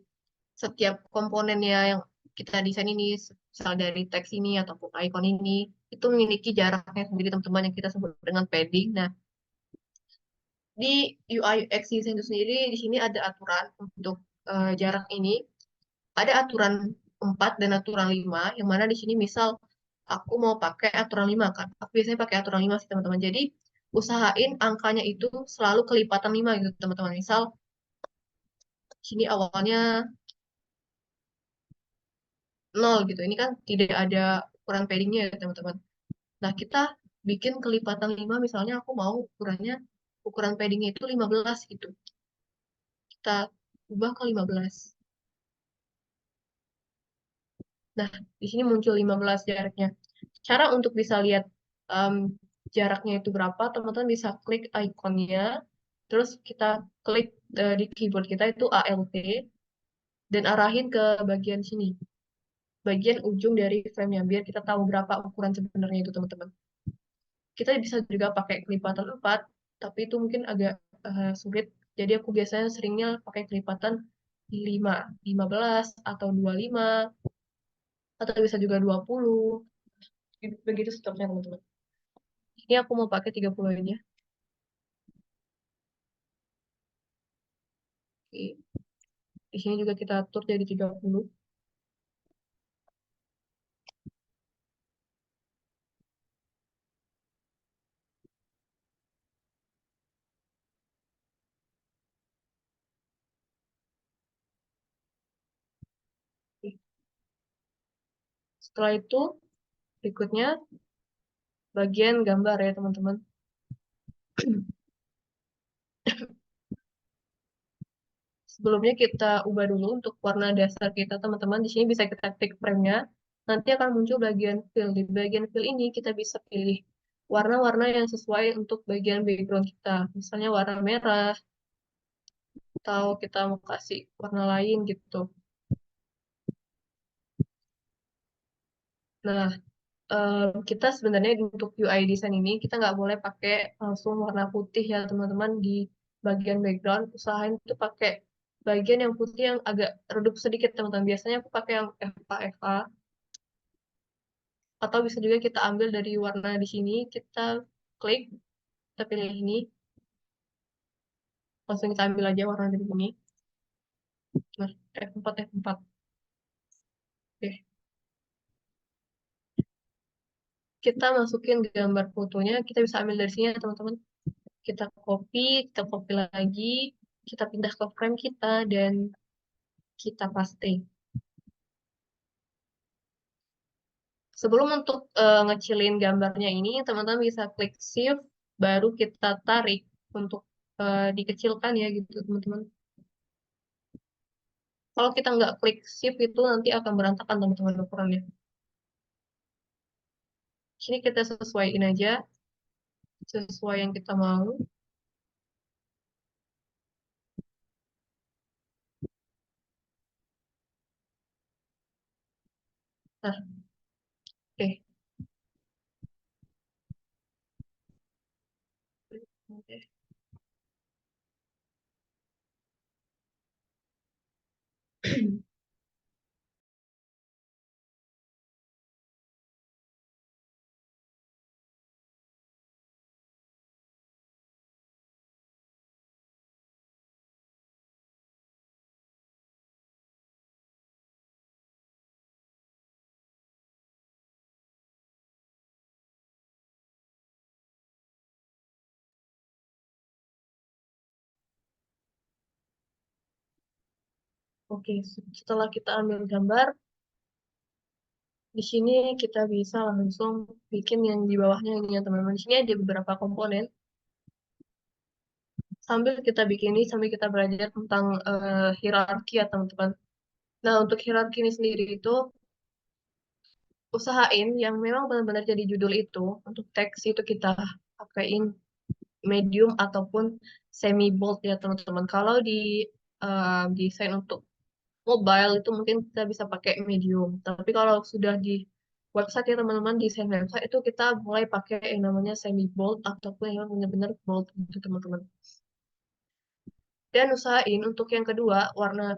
setiap komponennya yang kita desain ini, misal dari teks ini ataupun icon ini, itu memiliki jaraknya sendiri teman-teman yang kita sebut dengan padding. Nah, di UI UX design itu sendiri, di sini ada aturan untuk jarak ini. Ada aturan 4 dan aturan 5, yang mana di sini misal aku mau pakai aturan 5 kan. Aku biasanya pakai aturan 5 sih teman-teman. Jadi, usahain angkanya itu selalu kelipatan 5 gitu teman-teman. Misal, sini awalnya 0 gitu. Ini kan tidak ada ukuran paddingnya ya teman-teman. Nah, kita bikin kelipatan 5, misalnya aku mau ukurannya ukuran paddingnya itu 15 gitu. Kita ubah ke 15. Nah, di sini muncul 15 jaraknya. Cara untuk bisa lihat um, jaraknya itu berapa, teman-teman bisa klik ikonnya, terus kita klik di keyboard kita itu ALT, dan arahin ke bagian sini, bagian ujung dari frame-nya, biar kita tahu berapa ukuran sebenarnya itu, teman-teman. Kita bisa juga pakai kelipatan 4, tapi itu mungkin agak sulit. Jadi aku biasanya seringnya pakai kelipatan 5, 15 atau 25, atau bisa juga 20. Begitu seterusnya, teman-teman. Ini aku mau pakai 30 aja. Oke. Di sini juga kita atur jadi 30. Setelah itu, berikutnya bagian gambar ya, teman-teman. Sebelumnya kita ubah dulu untuk warna dasar kita, teman-teman. Di sini bisa kita klik frame-nya. Nanti akan muncul bagian fill. Di bagian fill ini kita bisa pilih warna-warna yang sesuai untuk bagian background kita. Misalnya warna merah, atau kita mau kasih warna lain gitu. Nah, kita sebenarnya untuk UI design ini, kita nggak boleh pakai langsung warna putih ya, teman-teman. Di bagian background, usahain itu pakai bagian yang putih yang agak redup sedikit, teman-teman. Biasanya aku pakai yang FA, atau bisa juga kita ambil dari warna di sini, kita klik, kita pilih ini, langsung kita ambil aja warna dari sini. Nah, F4, F4. Oke, kita masukin gambar fotonya, kita bisa ambil dari sini ya, teman-teman. Kita copy lagi, kita pindah ke frame kita, dan kita paste. Sebelum untuk ngecilin gambarnya ini, teman-teman bisa klik shift, baru kita tarik untuk dikecilkan ya gitu, teman-teman. Kalau kita nggak klik shift itu nanti akan berantakan, teman-teman, ukurannya. Sini kita sesuaiin aja, sesuai yang kita mau. Nah, oke. Oke. Oke, setelah kita ambil gambar, di sini kita bisa langsung bikin yang di bawahnya ini ya, teman-teman. Di sini ada beberapa komponen. Sambil kita bikin ini, sambil kita belajar tentang hierarki ya, teman-teman. Nah, untuk hierarki ini sendiri itu, usahain yang memang benar-benar jadi judul itu, untuk teks itu kita pakaiin medium ataupun semi bold ya, teman-teman. Kalau di desain untuk mobile itu mungkin kita bisa pakai medium. Tapi kalau sudah di website ya, teman-teman, desain website itu kita mulai pakai yang namanya semi bold ataupun yang benar-benar bold gitu, teman-teman. Dan usahain untuk yang kedua, warna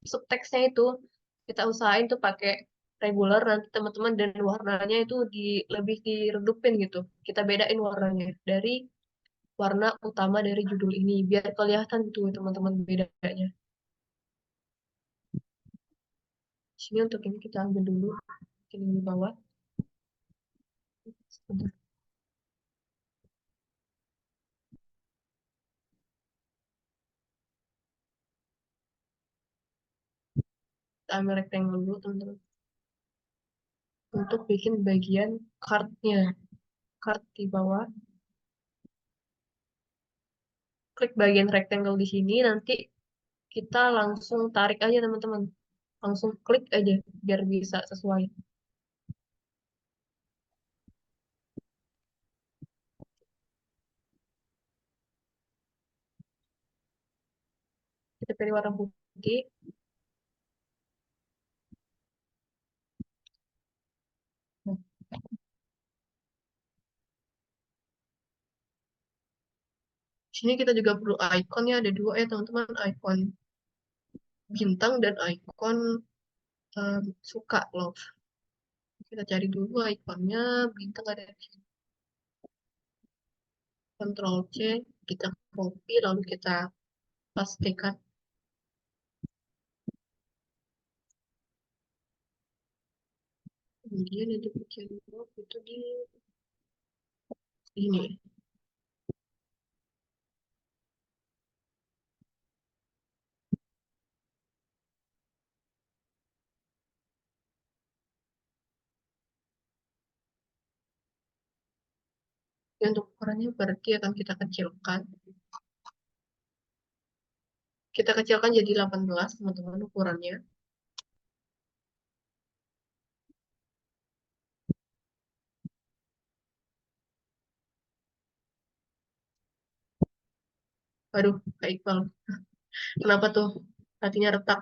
subteksnya itu kita usahain tuh pakai regular, nanti teman-teman, dan warnanya itu lebih diredupin gitu. Kita bedain warnanya dari warna utama dari judul ini biar kelihatan tuh, teman-teman, bedanya. Sini untuk ini kita ambil dulu, ini di bawah. Sebentar. Kita ambil rectangle dulu, teman-teman. Untuk bikin bagian card-nya. Card di bawah. klik bagian rectangle di sini, nanti kita langsung tarik aja teman-teman. Langsung klik aja biar bisa sesuai. Kita pilih warna putih. Nah, di sini kita juga perlu ikonnya, ada dua ya teman-teman, icon bintang dan icon suka love. Kita cari dulu ikonnya, bintang ada di sini. Ctrl C, kita copy lalu kita pastekan. Kemudian yang di bagian love itu di ini. Dan untuk ukurannya berarti akan kita kecilkan. Kita kecilkan jadi 18 teman-teman ukurannya. Aduh, Kak Iqbal. Kenapa tuh? Hatinya retak.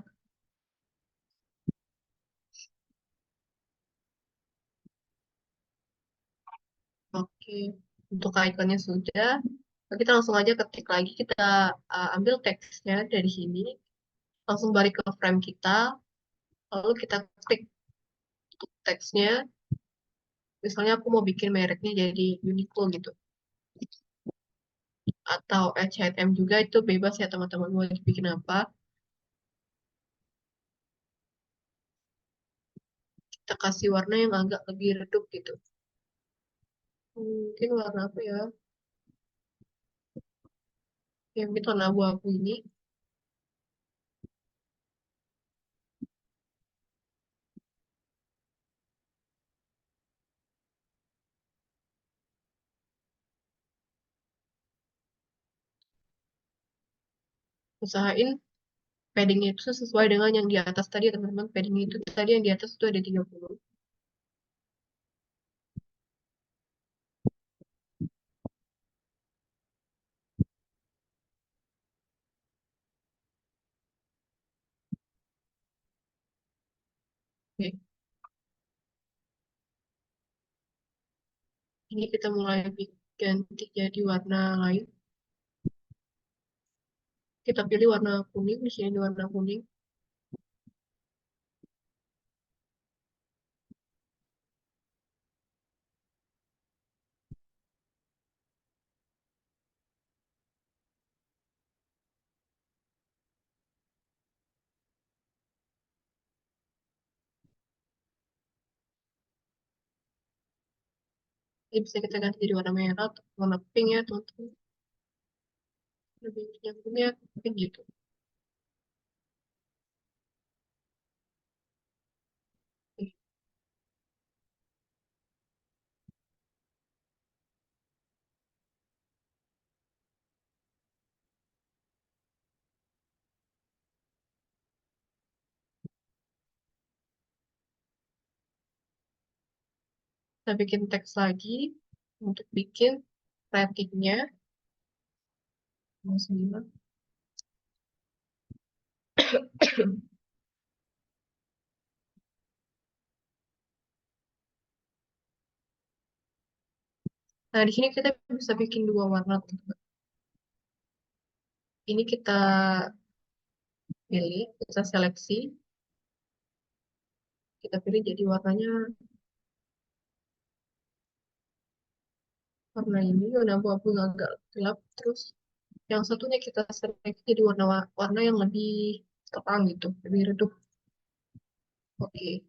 Oke. Untuk ikonnya sudah. Nah, kita langsung aja ketik lagi. Kita ambil teksnya dari sini. Langsung balik ke frame kita. Lalu kita klik teksnya. Misalnya aku mau bikin mereknya jadi Uniqlo gitu. Atau H&M juga itu bebas ya teman-teman. Mau bikin apa. Kita kasih warna yang agak lebih redup gitu. Mungkin warna apa ya? Yang itu warna abu-abu ini. Usahain paddingnya itu sesuai dengan yang di atas tadi ya teman-teman. Padding itu tadi yang di atas itu ada 30. Oke, ini kita mulai ganti jadi warna lain. Kita pilih warna kuning, di sini warna kuning. Ini bisa kita ganti jadi warna merah atau warna pink ya teman-teman. Lebih nyambungnya pink gitu. Oke, kita bikin teks lagi untuk bikin ratingnya. 9. Nah, di sini kita bisa bikin dua warna, teman-teman. Ini kita pilih, kita seleksi, kita pilih jadi warnanya warna ini, warna abu-abu yang agak gelap, terus yang satunya kita seleksi jadi warna warna yang lebih terang gitu, lebih redup. Oke,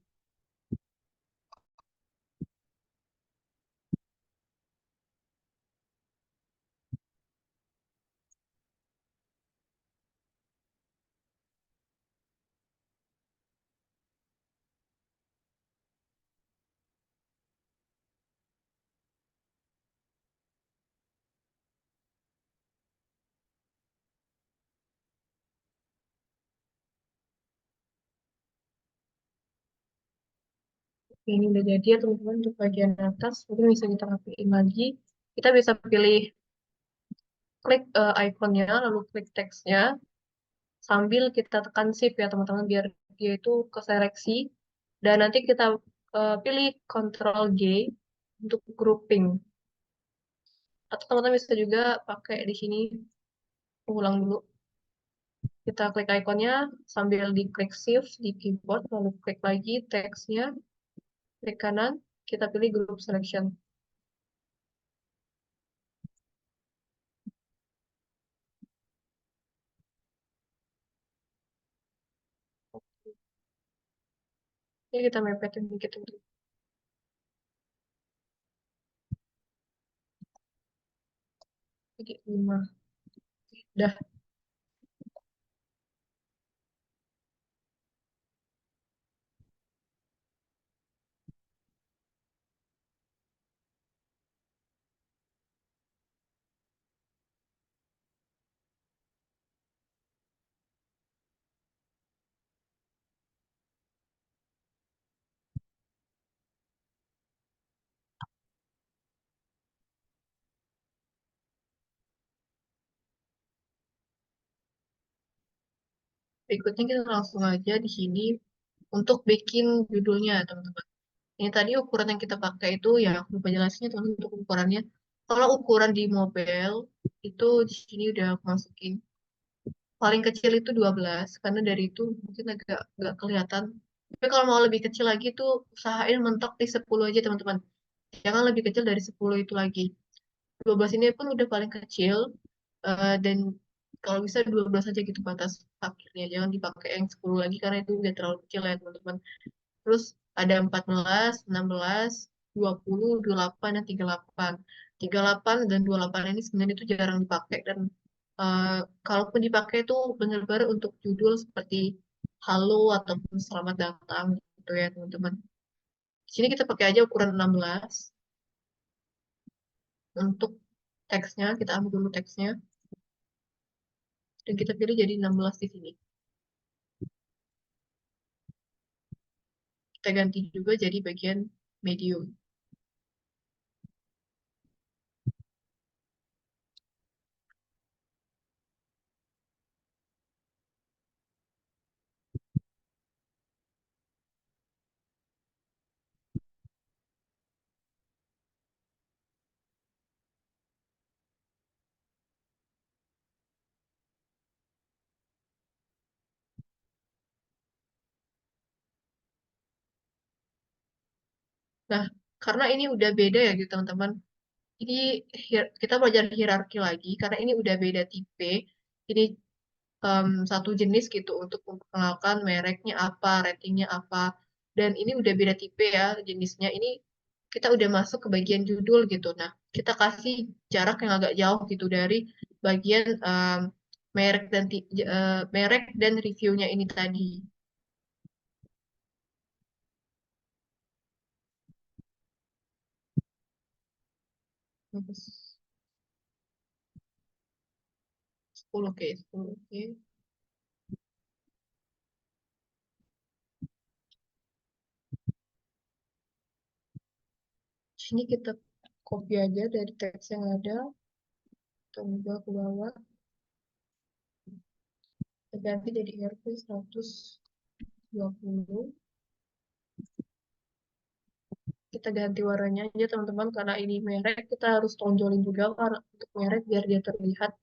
Ini udah jadi ya teman-teman untuk bagian atas. Mungkin bisa kita rapiin lagi. Kita bisa pilih klik ikonnya, lalu klik teksnya, sambil kita tekan shift ya teman-teman biar dia itu keseleksi. Dan nanti kita pilih Ctrl G untuk grouping. Atau teman-teman bisa juga pakai di sini, ulang dulu. Kita klik ikonnya sambil diklik shift di keyboard, lalu klik lagi teksnya, klik kanan, kita pilih group selection. Ini kita mepetin dikit untuk sedikit 5. Dah. Berikutnya kita langsung aja di sini untuk bikin judulnya, teman-teman. Ini tadi ukuran yang kita pakai itu ya, aku lupa jelasnya teman untuk ukurannya. Kalau ukuran di mobile itu di sini udah aku masukin. Paling kecil itu 12 karena dari itu mungkin agak nggak kelihatan. Tapi kalau mau lebih kecil lagi tuh usahain mentok di 10 aja, teman-teman. Jangan lebih kecil dari 10 itu lagi. 12 ini pun udah paling kecil, dan kalau bisa 12 aja gitu batas akhirnya. Jangan dipakai yang 10 lagi karena itu udah terlalu kecil ya, teman-teman. Terus ada 14, 16, 20, 28, dan 38. 38 dan 28 ini sebenarnya itu jarang dipakai dan kalaupun dipakai itu benar-benar untuk judul seperti halo ataupun selamat datang gitu ya, teman-teman. Di sini kita pakai aja ukuran 16 untuk teksnya. Kita ambil dulu teksnya dan kita pilih jadi 16 di sini. Kita ganti juga jadi bagian medium. Nah, karena ini udah beda ya gitu teman-teman. Ini kita belajar hierarki lagi karena ini udah beda tipe. Ini satu jenis gitu untuk memperkenalkan mereknya apa, ratingnya apa. Dan ini udah beda tipe ya jenisnya. Ini kita udah masuk ke bagian judul gitu. Nah, kita kasih jarak yang agak jauh gitu dari bagian merek dan reviewnya ini tadi. Bagus. 10 oke, 10 oke. Sini kita copy aja dari teks yang ada, kita ubah ke bawah, kita ganti jadi RP 120. Kita ganti warnanya aja teman-teman karena ini merek kita harus tonjolin juga karena untuk merek biar dia terlihat.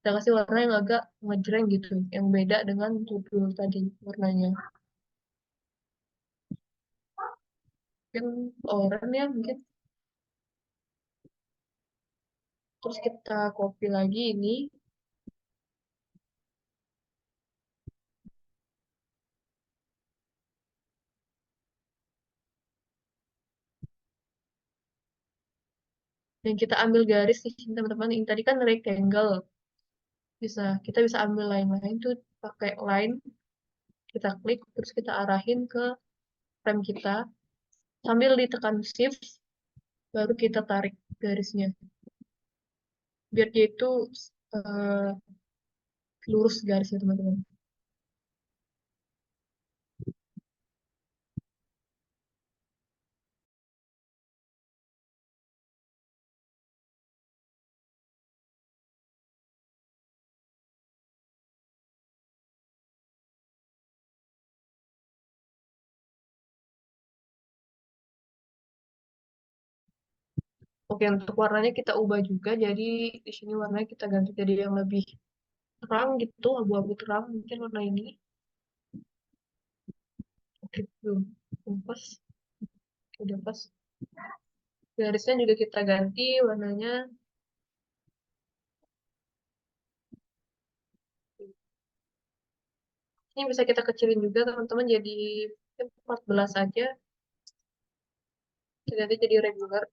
Kita kasih warna yang agak ngejreng gitu, yang beda dengan judul tadi warnanya. Mungkin oranye ya mungkin. Terus kita copy lagi ini dan kita ambil garis di sini teman-teman. Ini tadi kan rectangle. Kita bisa ambil line-line tuh pakai line, kita klik terus kita arahin ke frame kita sambil ditekan shift baru kita tarik garisnya biar dia itu eh, lurus garisnya teman-teman. Oke, untuk warnanya kita ubah juga. Jadi di sini warnanya kita ganti jadi yang lebih terang gitu, abu-abu terang mungkin warna ini. Oke, belum. Belum pas. Udah pas. Garisnya juga kita ganti warnanya. Ini bisa kita kecilin juga teman-teman jadi 14 aja. Kita ganti jadi regular.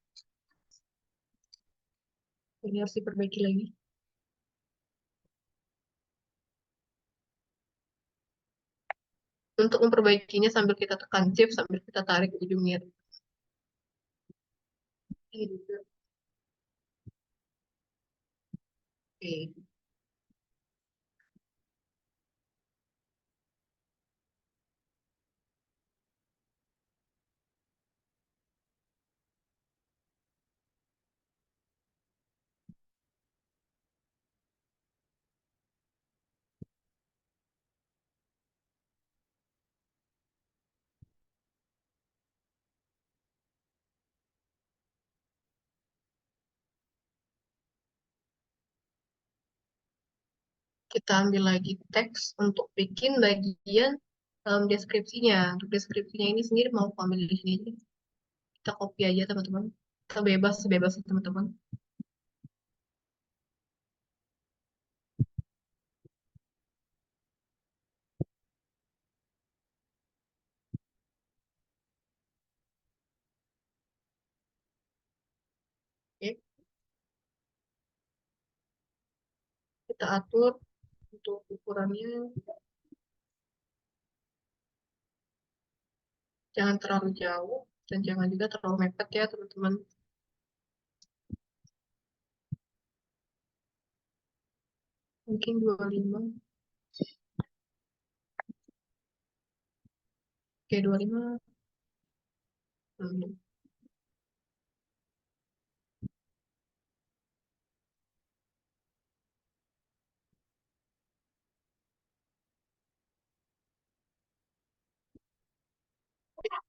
Ini harus diperbaiki lagi. Untuk memperbaikinya sambil kita tekan shift, sambil kita tarik ujungnya. Ini juga. Oke. Kita ambil lagi teks untuk bikin bagian deskripsinya. Untuk deskripsinya ini sendiri mau aku ambil di sini aja. Kita copy aja teman-teman. Kita bebas, sebebas teman-teman. Oke. Kita atur untuk ukurannya. Jangan terlalu jauh dan jangan juga terlalu mepet ya teman-teman. Mungkin 25. Oke, 25. Hmm,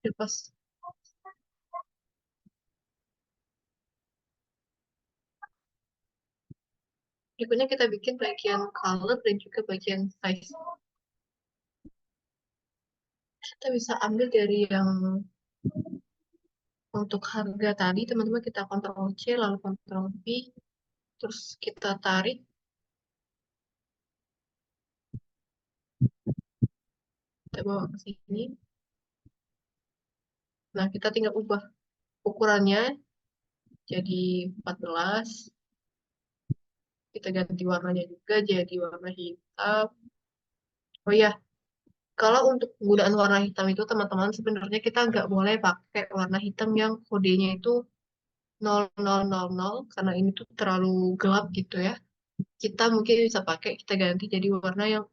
udah pas. Berikutnya kita bikin bagian color dan juga bagian size. Kita bisa ambil dari yang untuk harga tadi, teman-teman kita Ctrl C, lalu Ctrl V, terus kita tarik, kita bawa ke sini. Nah, kita tinggal ubah ukurannya jadi 14. Kita ganti warnanya juga jadi warna hitam. Oh ya, kalau untuk penggunaan warna hitam itu teman-teman sebenarnya kita nggak boleh pakai warna hitam yang kodenya itu 0000 karena ini tuh terlalu gelap gitu ya. Kita mungkin bisa pakai, kita ganti jadi warna yang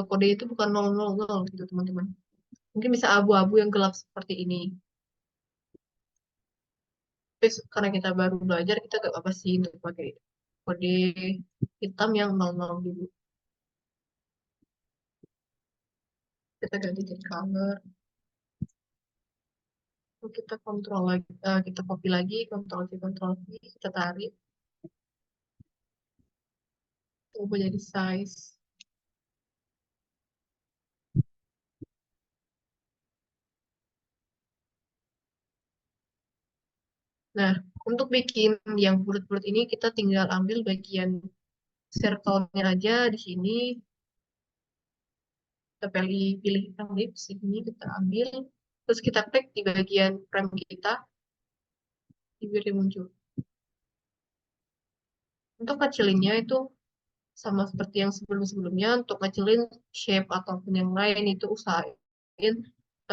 kode itu bukan 000 gitu teman-teman. Mungkin bisa abu-abu yang gelap seperti ini. Tapi karena kita baru belajar, kita gak apa-apa sih untuk pakai kode hitam yang 00 dulu. Kita ganti jadi color. Lalu kita kontrol lagi, kita copy lagi, kontrol C, kontrol V, kita tarik, ubah jadi size. Nah, untuk bikin yang bulat-bulat ini kita tinggal ambil bagian circle-nya aja di sini. Kita pilih ellipse ini, kita ambil. Terus kita klik di bagian frame kita, diberi muncul. Untuk kecilinnya itu sama seperti yang sebelum-sebelumnya, untuk ngecilin shape ataupun yang lain itu usahain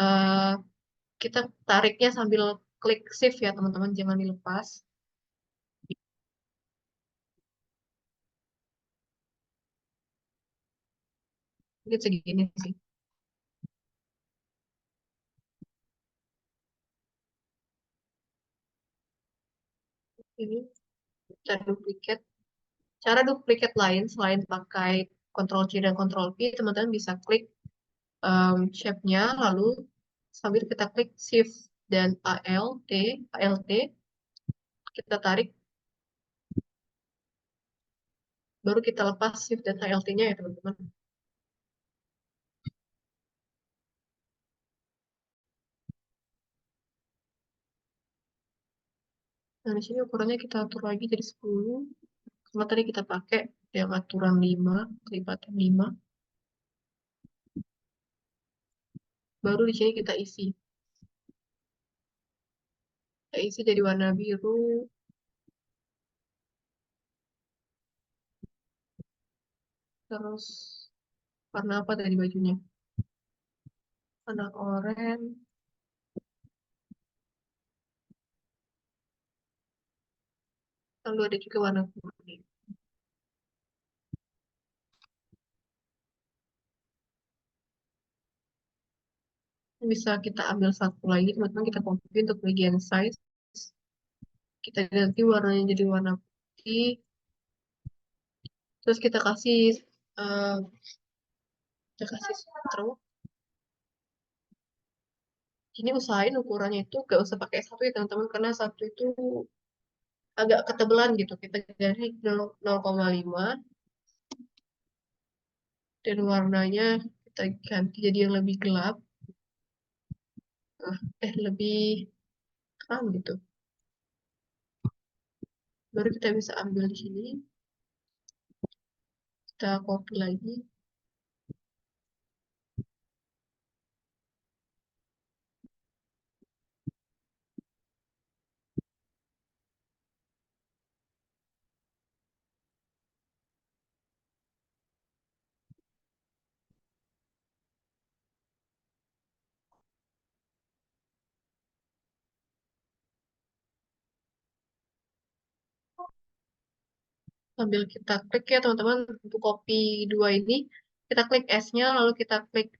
eh, kita tariknya sambil klik shift ya teman-teman, jangan dilepas. Mungkin segini sih. Ini kita duplicate. Cara duplicate lain selain pakai Ctrl C dan Ctrl V, teman-teman bisa klik shape-nya, lalu sambil kita klik Shift dan ALT, kita tarik, baru kita lepas shift data LT-nya ya teman-teman. Nah, di sini ukurannya kita atur lagi jadi 10. Sama tadi kita pakai yang aturan 5, kelipatan 5. Baru di sini kita isi. Kita isi jadi warna biru. Terus warna apa tadi bajunya? Warna oranye. Lalu ada juga warna kuning. Bisa kita ambil satu lagi, teman-teman, kita copy untuk bagian size. Kita ganti warnanya jadi warna putih. Terus eh, kita kasih stroke. Ini usahain ukurannya itu gak usah pakai satu ya teman-teman, karena satu itu agak ketebelan gitu. Kita ganti 0,5 dan warnanya kita ganti jadi yang lebih gelap, lebih terang gitu. Baru kita bisa ambil di sini, kita copy lagi. Sambil kita klik ya teman-teman untuk copy dua ini, kita klik S-nya, lalu kita klik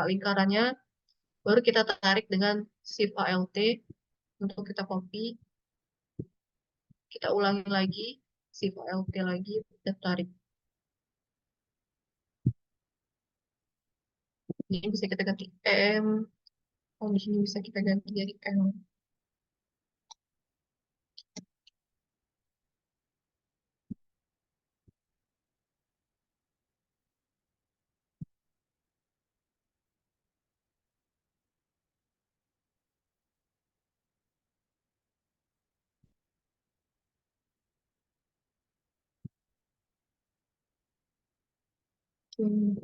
lingkarannya, baru kita tarik dengan Shift Alt untuk kita copy. Kita ulangi lagi, Shift Alt lagi, kita tarik. Ini bisa kita ganti M, oh di sini bisa kita ganti jadi M. Hmm.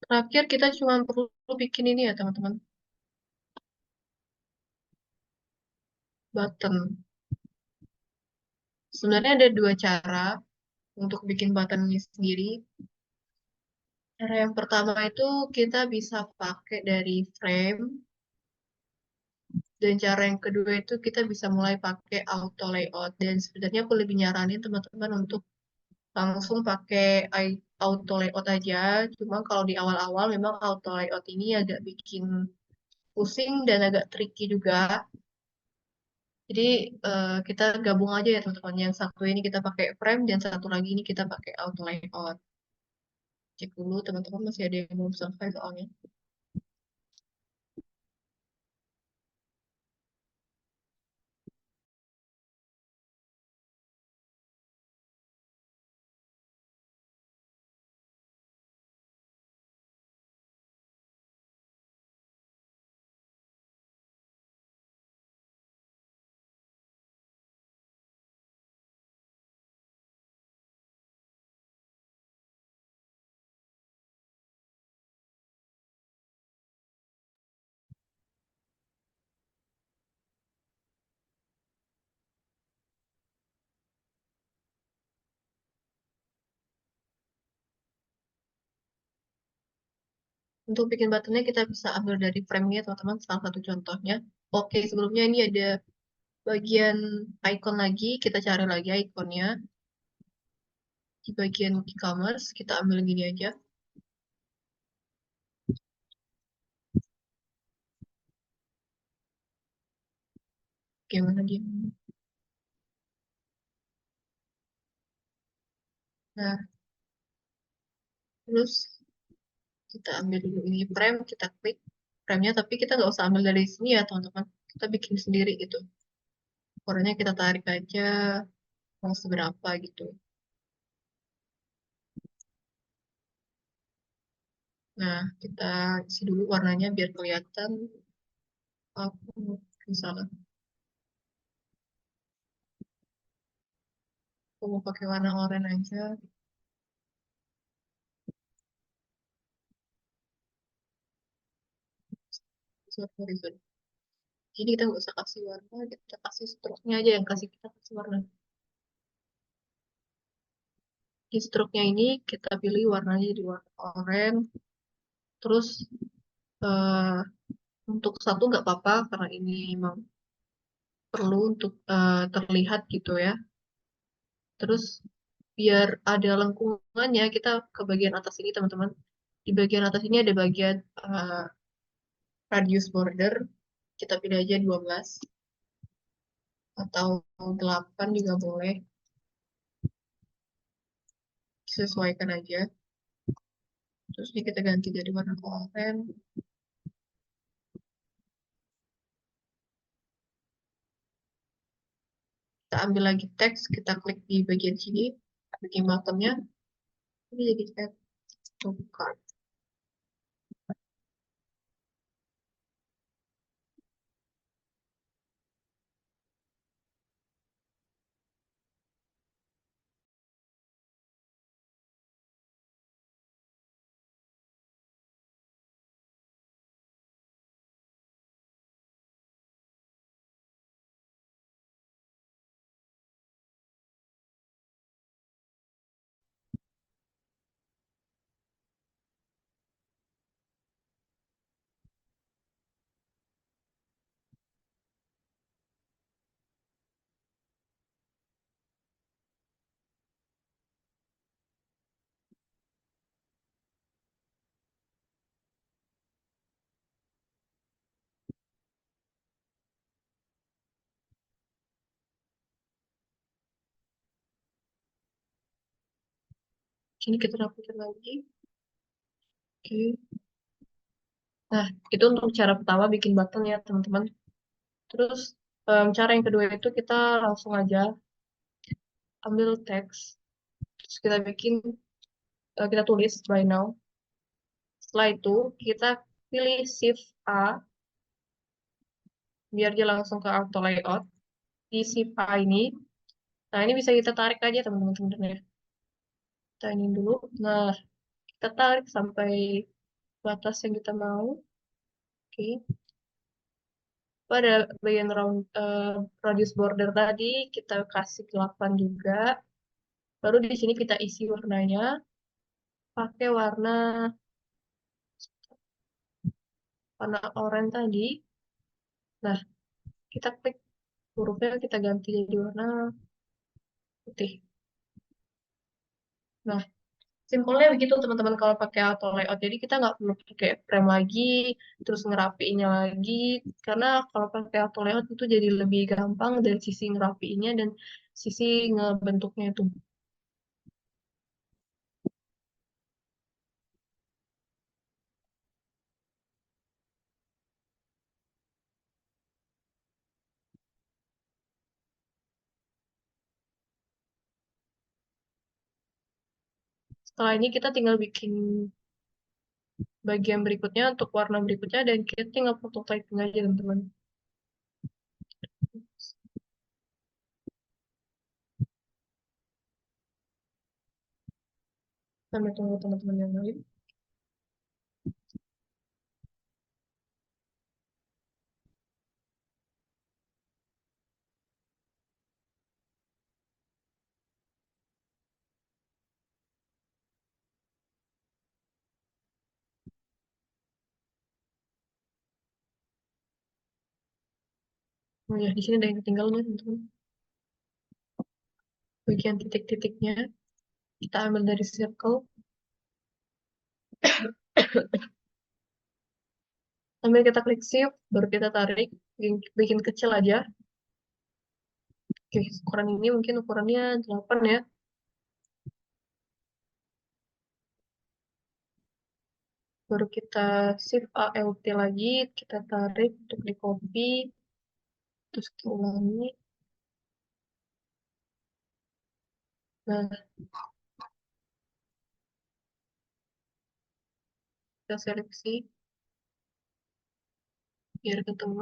Terakhir kita cuma perlu bikin ini ya teman-teman, button. Sebenarnya ada dua cara untuk bikin button ini sendiri. Cara yang pertama itu kita bisa pakai dari frame, dan cara yang kedua itu kita bisa mulai pakai auto layout. Dan sebenarnya aku lebih nyaranin teman-teman untuk langsung pakai auto layout aja. Cuma kalau di awal-awal memang auto layout ini agak bikin pusing dan agak tricky juga. Jadi kita gabung aja ya teman-teman. Yang satu ini kita pakai frame dan satu lagi ini kita pakai auto layout. Cek dulu teman-teman masih ada yang belum selesai soalnya. Untuk bikin buttonnya kita bisa ambil dari frame-nya teman-teman, salah satu contohnya. Oke, sebelumnya ini ada bagian icon lagi, kita cari lagi ikonnya. Di bagian e-commerce, kita ambil gini aja. Gimana dia? Nah, terus kita ambil dulu ini frame, kita klik frame-nya, tapi kita nggak usah ambil dari sini ya teman-teman. Kita bikin sendiri gitu. Ukurannya kita tarik aja mau seberapa gitu. Nah, kita isi dulu warnanya biar kelihatan. Aku misalnya aku mau pakai warna oranye aja. Sorry, sorry. Jadi kita nggak usah kasih warna, kita kasih stroke-nya aja yang kita kasih warna. Di stroke-nya ini kita pilih warnanya di warna oranye. Terus eh, untuk satu nggak apa-apa karena ini memang perlu untuk terlihat gitu ya. Terus biar ada lengkungannya kita ke bagian atas ini teman-teman. Di bagian atas ini ada bagian radius border. Kita pilih aja 12 atau 8 juga boleh. Sesuaikan aja. Terus ini kita ganti jadi warna oranye. Kita ambil lagi teks, kita klik di bagian sini, bagian bottomnya, ini jadi teks buka. Ini kita rapikan lagi. Oke. Nah, itu untuk cara pertama bikin button ya teman-teman. Terus cara yang kedua itu kita langsung aja ambil teks, terus kita bikin, kita tulis by now. Setelah itu kita pilih Shift A biar dia langsung ke auto layout. Di Shift A ini, nah ini bisa kita tarik aja teman-teman sebenarnya. Kita ini dulu. Nah, kita tarik sampai batas yang kita mau. Oke. Pada bagian radius border tadi kita kasih 8 juga. Baru di sini kita isi warnanya pakai warna warna oranye tadi. Nah, kita klik hurufnya kita ganti jadi warna putih. Nah, simpelnya begitu teman-teman kalau pakai auto layout. Jadi kita nggak perlu pakai frame lagi, terus ngerapiinnya lagi. Karena kalau pakai auto layout itu jadi lebih gampang dari sisi ngerapiinnya dan sisi ngebentuknya itu. Setelah ini kita tinggal bikin bagian berikutnya untuk warna berikutnya dan kita tinggal prototyping aja teman-teman. Sampai tunggu teman-teman yang lain. Oh ya, di sini ada yang ketinggalan ya teman-teman. Bagian titik-titiknya kita ambil dari circle, sambil kita klik shift, baru kita tarik, bikin kecil aja. Oke, ukuran ini mungkin ukurannya 8 ya. Baru kita shift ALT lagi, kita tarik untuk di copy, terus kita ulangi. Nah, kita seleksi biar ketemu.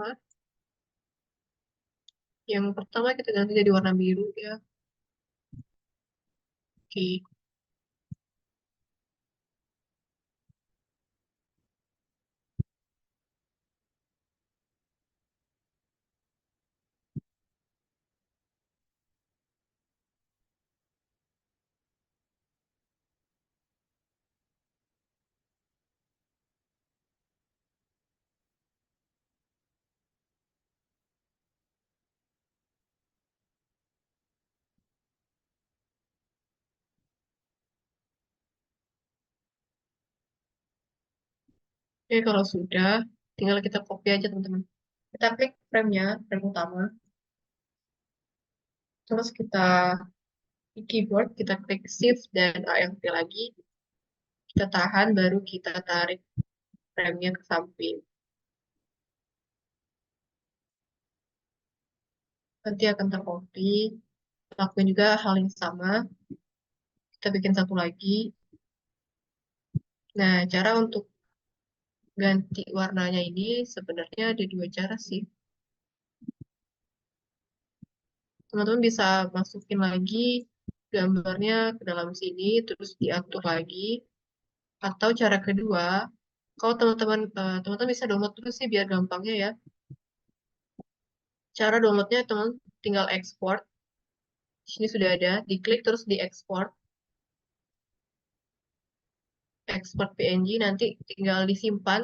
Yang pertama kita ganti jadi warna biru ya. Oke. Oke, kalau sudah, tinggal kita copy aja teman-teman. Kita klik frame-nya, frame utama. Terus kita di keyboard, kita klik Shift dan Alt lagi. Kita tahan, baru kita tarik frame-nya ke samping. Nanti akan tercopy. Lakuin juga hal yang sama. Kita bikin satu lagi. Nah, cara untuk ganti warnanya ini sebenarnya ada dua cara sih. Teman-teman bisa masukin lagi gambarnya ke dalam sini, terus diatur lagi. Atau cara kedua, kalau teman-teman bisa download dulu sih biar gampangnya ya. Cara downloadnya teman tinggal ekspor. Di sini sudah ada, diklik terus diekspor, ekspor PNG nanti tinggal disimpan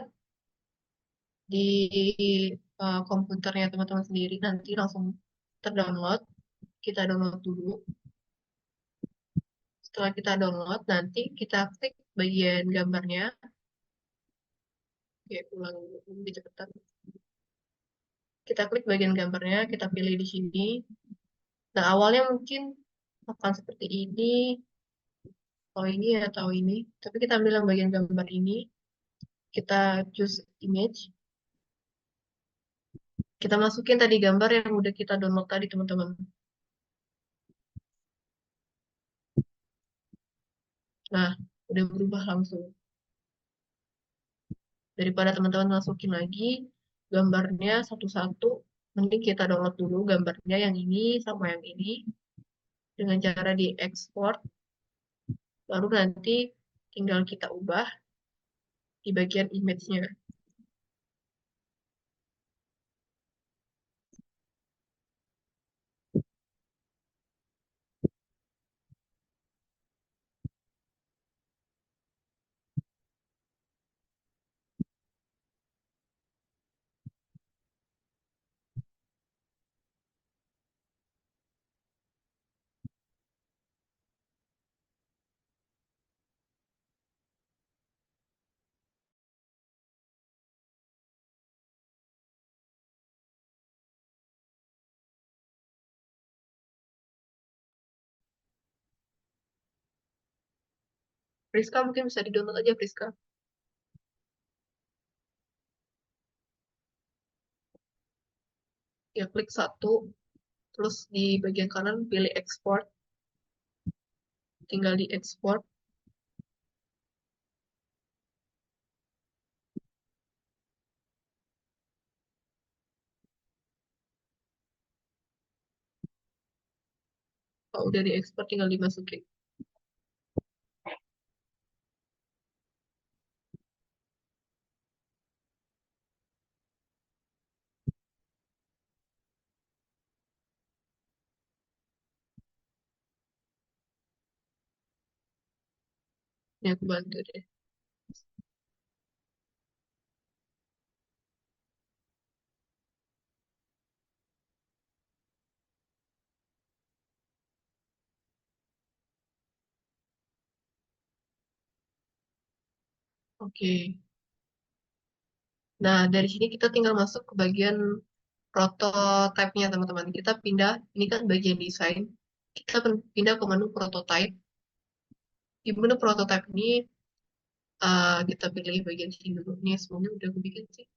di komputernya teman-teman sendiri nanti langsung terdownload. Kita download dulu. Setelah kita download, nanti kita klik bagian gambarnya. Oke, ulang dulu, lebih cepetan. Kita klik bagian gambarnya, kita pilih di sini. Nah, awalnya mungkin akan seperti ini, atau ini. Tapi kita ambil yang bagian gambar ini. Kita choose image. Kita masukin tadi gambar yang udah kita download tadi, teman-teman. Nah, udah berubah langsung. Daripada teman-teman masukin lagi gambarnya satu-satu, mending kita download dulu gambarnya yang ini sama yang ini dengan cara diekspor, baru nanti tinggal kita ubah di bagian image-nya. Priska mungkin bisa di-download aja, Priska. Ya, klik satu, terus di bagian kanan pilih export, tinggal di export. Kalau udah di export tinggal dimasukin. Ini aku bantu deh. Oke. Nah, dari sini kita tinggal masuk ke bagian prototype-nya, teman-teman. Kita pindah, ini kan bagian desain. Kita pindah ke menu prototype. Di menu prototype ini, kita pilih bagian sini dulu. Ini semuanya udah aku bikin sih.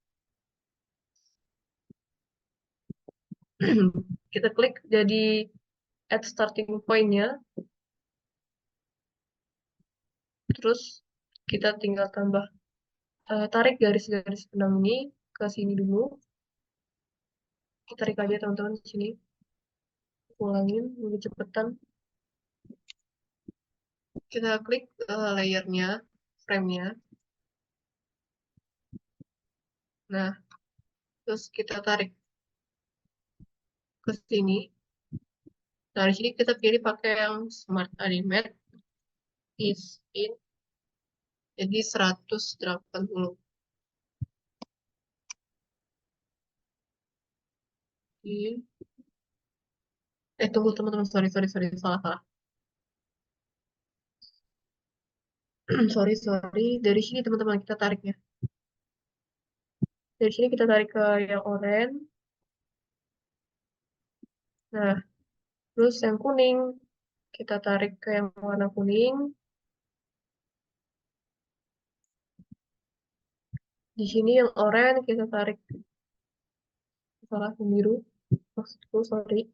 Kita klik jadi add starting point-nya. Terus kita tinggal tarik garis-garis benang ini ke sini dulu. Kita tarik aja teman-teman di sini. Ulangin lebih cepetan. Kita klik layernya, frame-nya. Nah, terus kita tarik ke sini. Nah, di sini kita pilih pakai yang Smart Animate is in, jadi 180. Tunggu teman-teman, sorry, sorry, sorry, salah, salah. Sorry, sorry. Dari sini teman-teman kita tariknya. Dari sini kita tarik ke yang oranye. Nah, terus yang kuning kita tarik ke yang warna kuning. Di sini yang oranye kita tarik, salah, yang biru. Maksudku, sorry.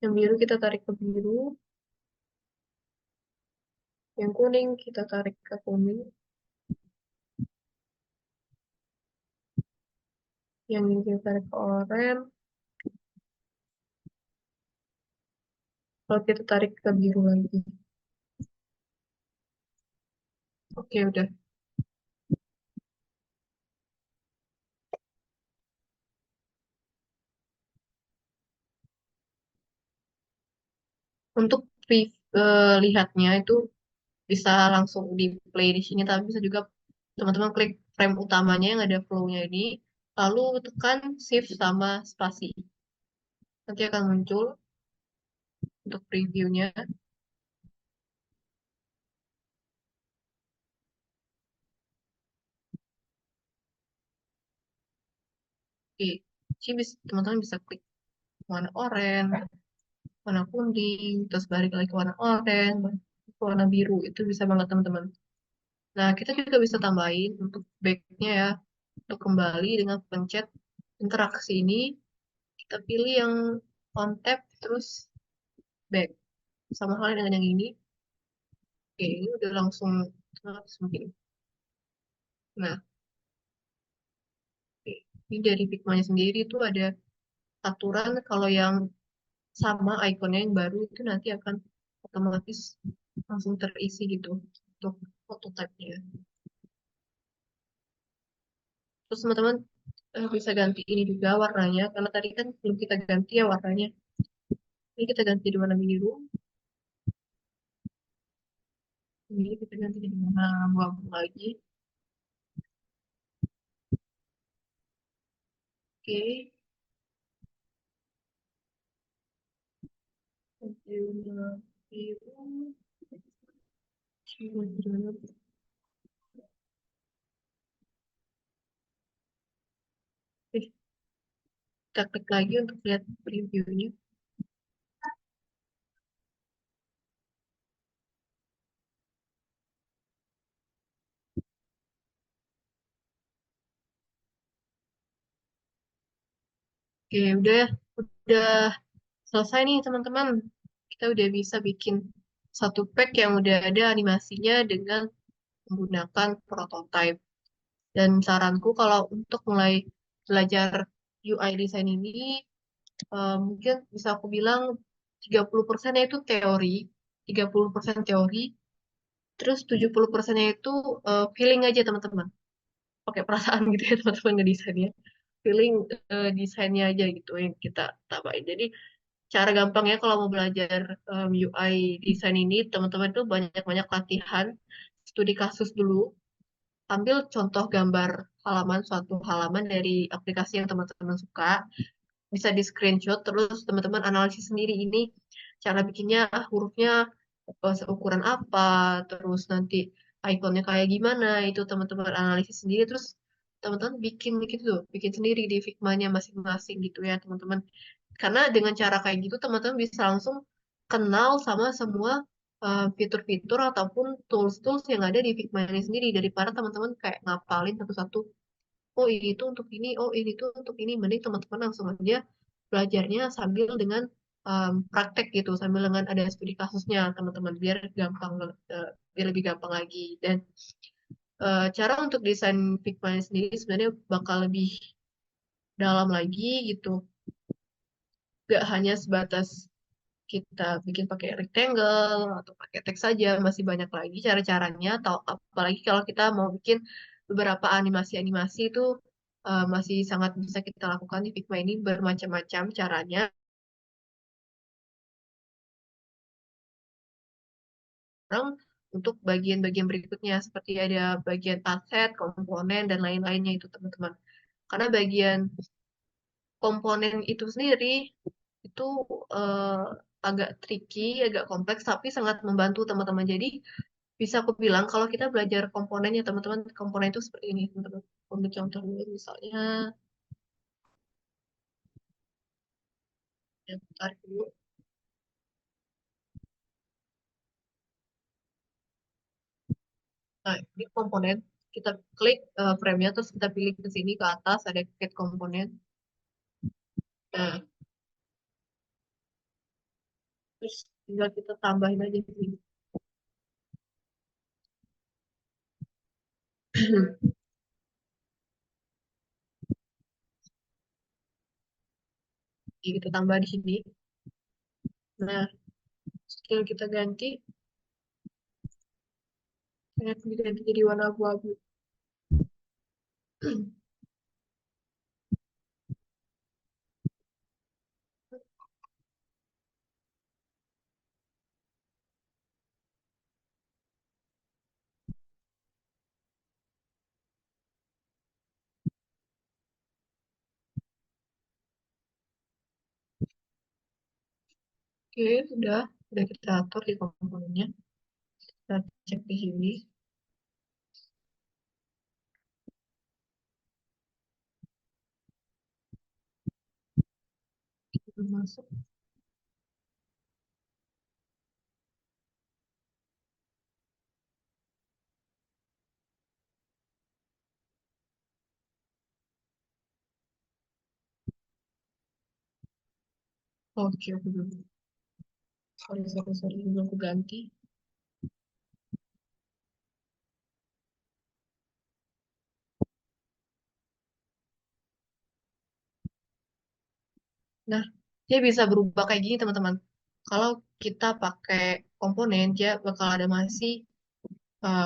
Yang biru kita tarik ke biru. Yang kuning kita tarik ke kuning. Yang ini kita tarik ke oranye. Kalau kita tarik ke biru lagi. Oke, udah. Untuk lihatnya itu bisa langsung di play di sini, tapi bisa juga teman-teman klik frame utamanya yang ada flow-nya ini, lalu tekan shift sama spasi. Nanti akan muncul untuk previewnya. Oke, sini teman-teman bisa klik warna oranye, warna kuning, terus balik lagi ke warna oranye, ke warna biru. Itu bisa banget teman-teman. Nah, kita juga bisa tambahin untuk back-nya ya. Untuk kembali dengan pencet interaksi ini, kita pilih yang on tap, terus back. Sama halnya dengan yang ini. Oke, ini udah langsung otomatis mungkin. Nah, oke. Ini dari Figma-nya sendiri itu ada aturan kalau yang sama ikonnya yang baru itu nanti akan otomatis langsung terisi gitu untuk prototype-nya. Terus teman-teman bisa ganti ini juga warnanya, karena tadi kan belum kita ganti ya warnanya. Ini kita ganti di warna biru. Ini kita ganti di warna abu-abu lagi. Oke. Ganti warna biru. Kita klik lagi untuk lihat previewnya. Oke, udah selesai nih teman-teman. Kita udah bisa bikin satu pack yang udah ada animasinya dengan menggunakan prototype. Dan saranku kalau untuk mulai belajar UI design ini, mungkin bisa aku bilang 30% itu teori, 30% teori, terus 70%-nya itu feeling aja teman-teman. Pakai perasaan gitu ya teman-teman ngedesainnya. Feeling desainnya aja gitu yang kita tambahin. Jadi cara gampangnya kalau mau belajar UI desain ini, teman-teman tuh banyak-banyak latihan, studi kasus dulu, ambil contoh gambar suatu halaman dari aplikasi yang teman-teman suka, bisa di screenshot, terus teman-teman analisis sendiri ini cara bikinnya, hurufnya seukuran apa, terus nanti ikonnya kayak gimana, itu teman-teman analisis sendiri, terus teman-teman bikin gitu, bikin sendiri di Figma-nya masing-masing gitu ya teman-teman. Karena dengan cara kayak gitu teman-teman bisa langsung kenal sama semua fitur-fitur ataupun tools-tools yang ada di Figma ini sendiri daripada teman-teman kayak ngapalin satu-satu. Oh ini tuh untuk ini, oh ini tuh untuk ini. Mending teman-teman langsung aja belajarnya sambil dengan praktek gitu, sambil dengan ada studi kasusnya teman-teman, biar gampang, biar lebih gampang lagi. Dan cara untuk desain Figma sendiri sebenarnya bakal lebih dalam lagi gitu, gak hanya sebatas kita bikin pakai rectangle atau pakai teks saja, masih banyak lagi cara-caranya. Atau apalagi kalau kita mau bikin beberapa animasi-animasi itu masih sangat bisa kita lakukan di Figma ini, bermacam-macam caranya. Sekarang untuk bagian-bagian berikutnya seperti ada bagian aset, komponen dan lain-lainnya itu teman-teman. Karena bagian komponen itu sendiri itu eh, agak tricky, agak kompleks, tapi sangat membantu teman-teman. Jadi bisa aku bilang kalau kita belajar komponennya teman-teman, komponen itu seperti ini teman-teman. Untuk contoh dulu misalnya, ya, tarik dulu. Nah, ini komponen. Kita klik frame-nya, terus kita pilih ke sini ke atas, ada create komponen. Nah, terus tinggal kita tambahin aja di sini. Jadi kita tambah di sini. Nah, skill kita ganti, ternyata diganti jadi warna abu-abu. Oke, udah kita atur di komponennya. Kita cek di sini. Kita masuk. Oke, aku dulu. Sorry, belum aku ganti. Nah, dia bisa berubah kayak gini, teman-teman. Kalau kita pakai komponen, dia bakal ada masih,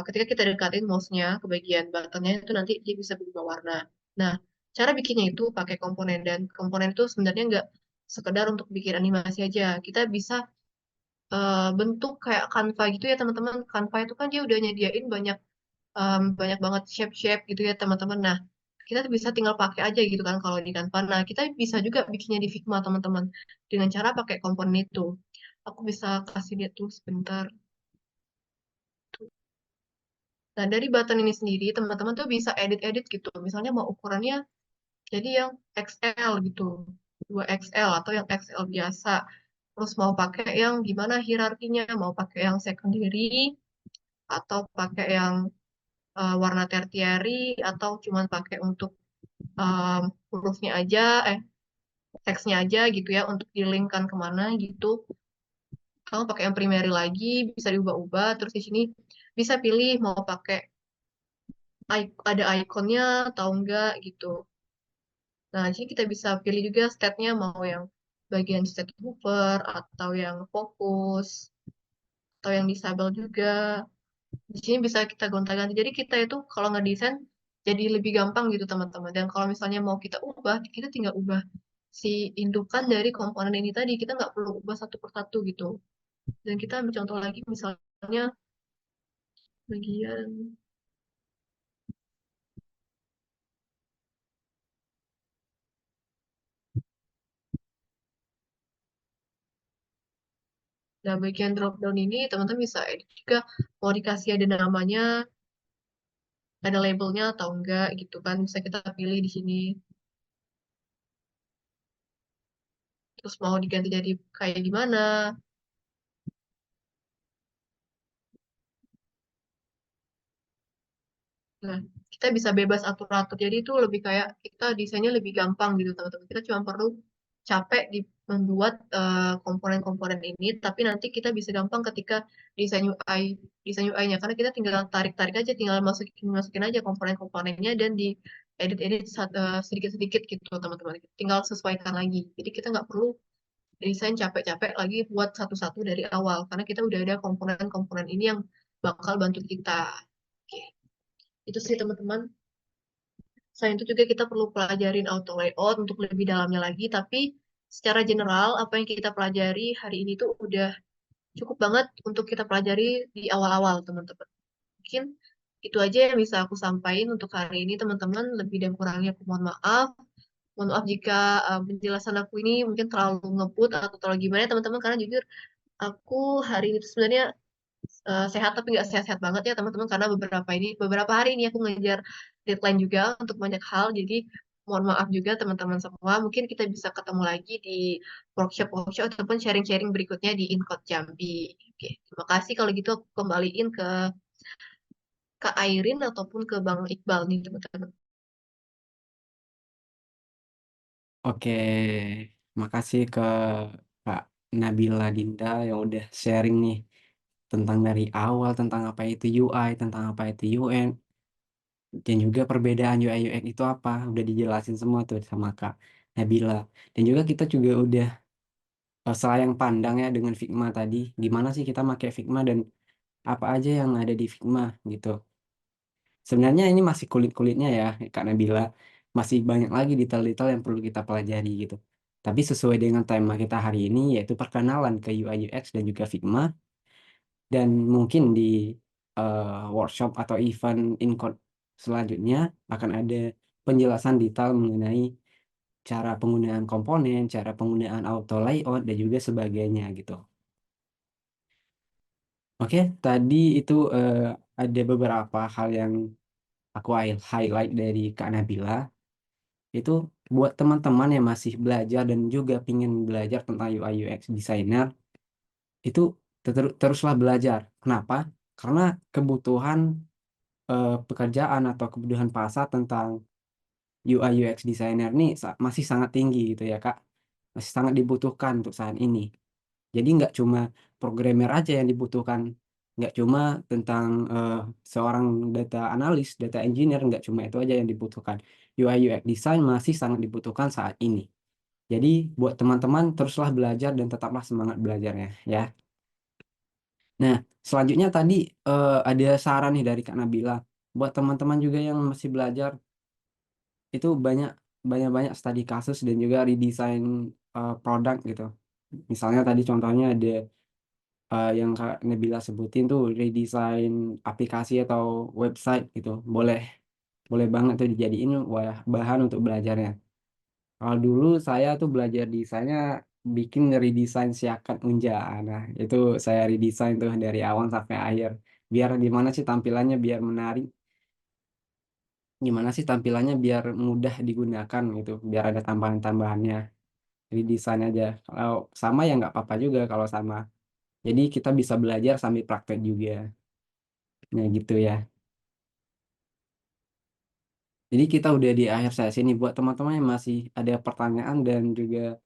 ketika kita dekatin mouse-nya ke bagian button-nya, itu nanti dia bisa berubah warna. Nah, cara bikinnya itu pakai komponen, dan komponen itu sebenarnya nggak sekedar untuk bikin animasi aja. Kita bisa bentuk kayak Canva gitu ya, teman-teman. Canva itu kan dia udah nyediain banyak banyak banget shape-shape gitu ya teman-teman. Nah, kita bisa tinggal pakai aja gitu kan kalau di Canva. Nah, kita bisa juga bikinnya di Figma teman-teman dengan cara pakai komponen itu. Aku bisa kasih lihat tuh sebentar. Nah, dari button ini sendiri teman-teman tuh bisa edit-edit gitu. Misalnya mau ukurannya jadi yang XL gitu, 2XL atau yang XL biasa. Terus mau pakai yang gimana hierarkinya, mau pakai yang secondary atau pakai yang warna tertiary atau cuman pakai untuk um, hurufnya aja, teksnya aja gitu ya untuk di-linkkan kemana gitu. Kamu pakai yang primary lagi, bisa diubah-ubah. Terus di sini bisa pilih mau pakai ada ikonnya atau enggak gitu. Nah, jadi kita bisa pilih juga state-nya mau yang bagian state hover atau yang fokus atau yang disable juga. Di sini bisa kita gonta-ganti. Jadi kita itu kalau ngedesain jadi lebih gampang gitu teman-teman. Dan kalau misalnya mau kita ubah, kita tinggal ubah si indukan dari komponen ini tadi. Kita nggak perlu ubah satu persatu gitu. Dan kita ambil contoh lagi misalnya bagian, nah bagian drop down ini teman-teman bisa edit juga. Mau dikasih ada namanya, ada labelnya atau enggak gitu kan. Bisa kita pilih di sini. Terus mau diganti jadi kayak gimana. Nah, kita bisa bebas atur-atur. Jadi itu lebih kayak kita desainnya lebih gampang gitu teman-teman. Kita cuma perlu capek di membuat komponen-komponen ini, tapi nanti kita bisa gampang ketika desain UI-nya karena kita tinggal tarik-tarik aja, tinggal masukin masukin aja komponen-komponennya dan di edit-edit sedikit-sedikit gitu teman-teman. Tinggal sesuaikan lagi. Jadi kita nggak perlu desain capek-capek lagi buat satu-satu dari awal karena kita udah ada komponen-komponen ini yang bakal bantu kita. Oke, itu sih teman-teman. Selain itu juga kita perlu pelajarin auto layout untuk lebih dalamnya lagi, tapi secara general apa yang kita pelajari hari ini tuh udah cukup banget untuk kita pelajari di awal-awal, teman-teman. Mungkin itu aja yang bisa aku sampaikan untuk hari ini, teman-teman. Lebih dan kurangnya aku mohon maaf. Mohon maaf jika penjelasan aku ini mungkin terlalu ngebut atau terlalu gimana, ya, teman-teman, karena jujur aku hari ini tuh sebenarnya sehat tapi nggak sehat-sehat banget ya teman-teman karena beberapa hari ini aku ngejar deadline juga untuk banyak hal jadi mohon maaf juga teman-teman semua mungkin kita bisa ketemu lagi di workshop ataupun sharing-sharing berikutnya di Incode Jambi. Oke, terima kasih kalau gitu aku kembaliin ke Kak Airin ataupun ke Bang Iqbal nih teman-teman. Oke, makasih ke Kak Nabila Dinda yang udah sharing nih tentang dari awal tentang apa itu UI, tentang apa itu UN, dan juga perbedaan UI UX itu apa. Udah dijelasin semua tuh sama Kak Nabila. Dan juga kita juga udah selayang pandang ya dengan Figma tadi. Gimana sih kita pakai Figma dan apa aja yang ada di Figma gitu. Sebenarnya ini masih kulit-kulitnya ya, Kak Nabila. Masih banyak lagi detail-detail yang perlu kita pelajari gitu. Tapi sesuai dengan tema kita hari ini, yaitu perkenalan ke UI UX dan juga Figma. Dan mungkin di workshop atau event InCode selanjutnya akan ada penjelasan detail mengenai cara penggunaan komponen, cara penggunaan auto layout, dan juga sebagainya gitu. Oke, tadi itu ada beberapa hal yang aku highlight dari Kak Nabila. Itu buat teman-teman yang masih belajar dan juga ingin belajar tentang UI UX designer, itu teruslah belajar. Kenapa? Karena kebutuhan pekerjaan atau kebutuhan pasar tentang UI UX designer nih masih sangat tinggi gitu ya Kak. Masih sangat dibutuhkan untuk saat ini. Jadi nggak cuma programmer aja yang dibutuhkan, nggak cuma tentang seorang data analis, data engineer, nggak cuma itu aja yang dibutuhkan. UI UX design masih sangat dibutuhkan saat ini. Jadi buat teman-teman teruslah belajar dan tetaplah semangat belajarnya ya. Nah, selanjutnya tadi ada saran nih dari Kak Nabila. Buat teman-teman juga yang masih belajar, itu banyak studi kasus dan juga redesign produk gitu. Misalnya tadi contohnya ada yang Kak Nabila sebutin tuh redesign aplikasi atau website gitu. Boleh boleh banget tuh dijadiin bahan untuk belajarnya. Kalau dulu saya tuh belajar desainnya bikin redesign Siakat Unja. Nah, itu saya redesign tuh dari awal sampai akhir. Biar gimana sih tampilannya biar menarik, gimana sih tampilannya biar mudah digunakan gitu, biar ada tambahan-tambahannya. Redesign aja. Kalau sama ya nggak apa-apa juga kalau sama. Jadi kita bisa belajar sambil praktek juga. Nah, gitu ya. Jadi kita udah di akhir sesi ini buat teman-teman yang masih ada pertanyaan dan juga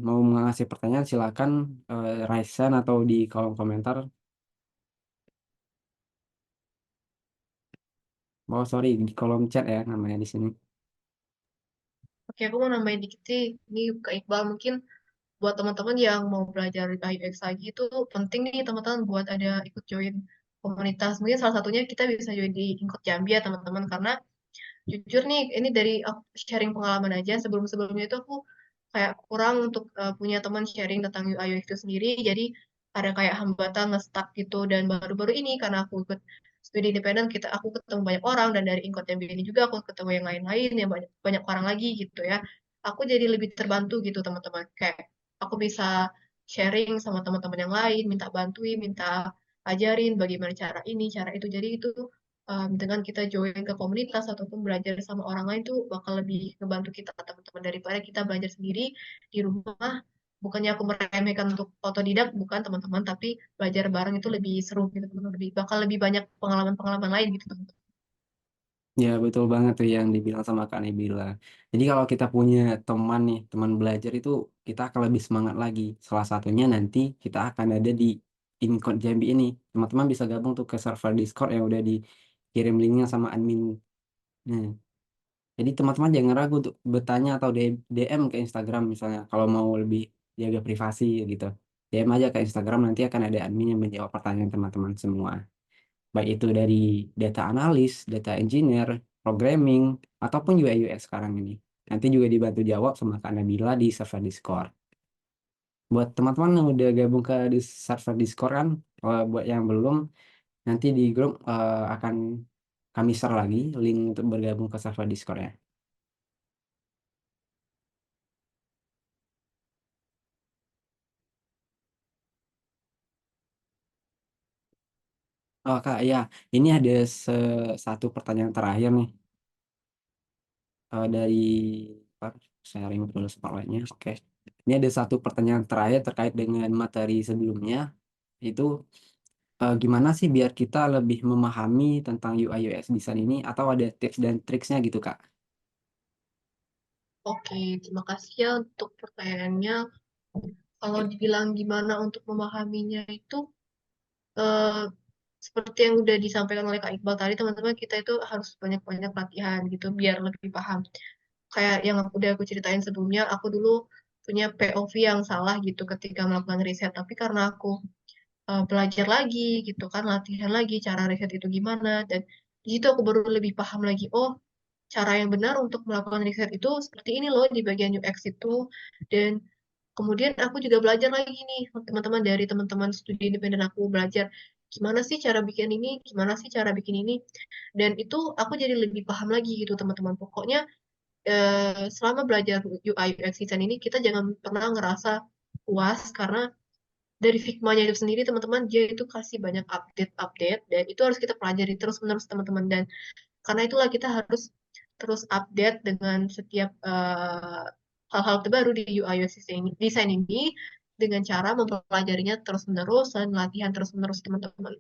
mau mengasih pertanyaan silakan raise hand atau di kolom komentar. Oh sorry di kolom chat ya namanya di sini. Oke, aku mau nambahin dikit sih. Ini Kak Iqbal mungkin buat teman-teman yang mau belajar UX lagi itu penting nih teman-teman buat ada ikut join komunitas. Mungkin salah satunya kita bisa join di Incode Jambi ya teman-teman karena jujur nih ini dari aku sharing pengalaman aja sebelum-sebelumnya itu aku kayak kurang untuk punya teman sharing tentang UI UX itu sendiri. Jadi ada kayak hambatan nge-stuck gitu dan baru-baru ini karena aku ikut studi independen aku ketemu banyak orang dan dari Incode Jambi ini juga aku ketemu yang lain-lain yang banyak banyak orang lagi gitu ya. Aku jadi lebih terbantu gitu teman-teman. Kayak aku bisa sharing sama teman-teman yang lain, minta bantuin, minta ajarin bagaimana cara ini, cara itu. Jadi itu dengan kita join ke komunitas ataupun belajar sama orang lain tuh bakal lebih ngebantu kita teman-teman daripada kita belajar sendiri di rumah. Bukannya aku meremehkan untuk otodidak, bukan teman-teman, tapi belajar bareng itu lebih seru gitu, teman-teman. Bakal lebih banyak pengalaman-pengalaman lain gitu, teman-teman. Ya betul banget tuh yang dibilang sama Kak Nabila. Jadi kalau kita punya teman nih, teman belajar itu kita akan lebih semangat lagi. Salah satunya nanti kita akan ada di Incode Jambi ini. Teman-teman bisa gabung tuh ke server Discord yang udah dikirim linknya sama admin. Nah, jadi teman-teman jangan ragu untuk bertanya atau DM ke Instagram misalnya kalau mau lebih jaga privasi gitu. DM aja ke Instagram, nanti akan ada admin yang menjawab pertanyaan teman-teman semua. Baik itu dari data analis, data engineer, programming, ataupun UI UX sekarang ini. Nanti juga dibantu jawab sama Kak Nabila di server Discord. Buat teman-teman yang udah gabung ke di server Discord kan, buat yang belum, nanti di grup akan kami share lagi link untuk bergabung ke server Discord ya. Oh Kak, ya, ini ada satu pertanyaan terakhir nih dari apa, sharing dulu spotlightnya. Oke, ini ada satu pertanyaan terakhir terkait dengan materi sebelumnya. Itu gimana sih biar kita lebih memahami tentang UI UX design ini atau ada tips dan triksnya gitu Kak? Oke, terima kasih ya untuk pertanyaannya. Kalau dibilang gimana untuk memahaminya itu, eh, seperti yang udah disampaikan oleh Kak Iqbal tadi, teman-teman kita itu harus banyak-banyak latihan gitu, biar lebih paham. Kayak yang udah aku ceritain sebelumnya, aku dulu punya POV yang salah gitu ketika melakukan riset. Tapi karena aku belajar lagi gitu kan, latihan lagi cara riset itu gimana, dan di situ aku baru lebih paham lagi, oh cara yang benar untuk melakukan riset itu seperti ini loh di bagian UX itu. Dan kemudian aku juga belajar lagi nih, teman-teman dari teman-teman studi independen aku belajar gimana sih cara bikin ini, gimana sih cara bikin ini. Dan itu aku jadi lebih paham lagi gitu teman-teman. Pokoknya selama belajar UI UX design ini kita jangan pernah ngerasa puas karena dari Figma-nya itu sendiri teman-teman dia itu kasih banyak update-update dan itu harus kita pelajari terus-menerus teman-teman, dan karena itulah kita harus terus update dengan setiap hal-hal terbaru di UI UX design ini dengan cara mempelajarinya terus-menerus dan latihan terus-menerus teman-teman.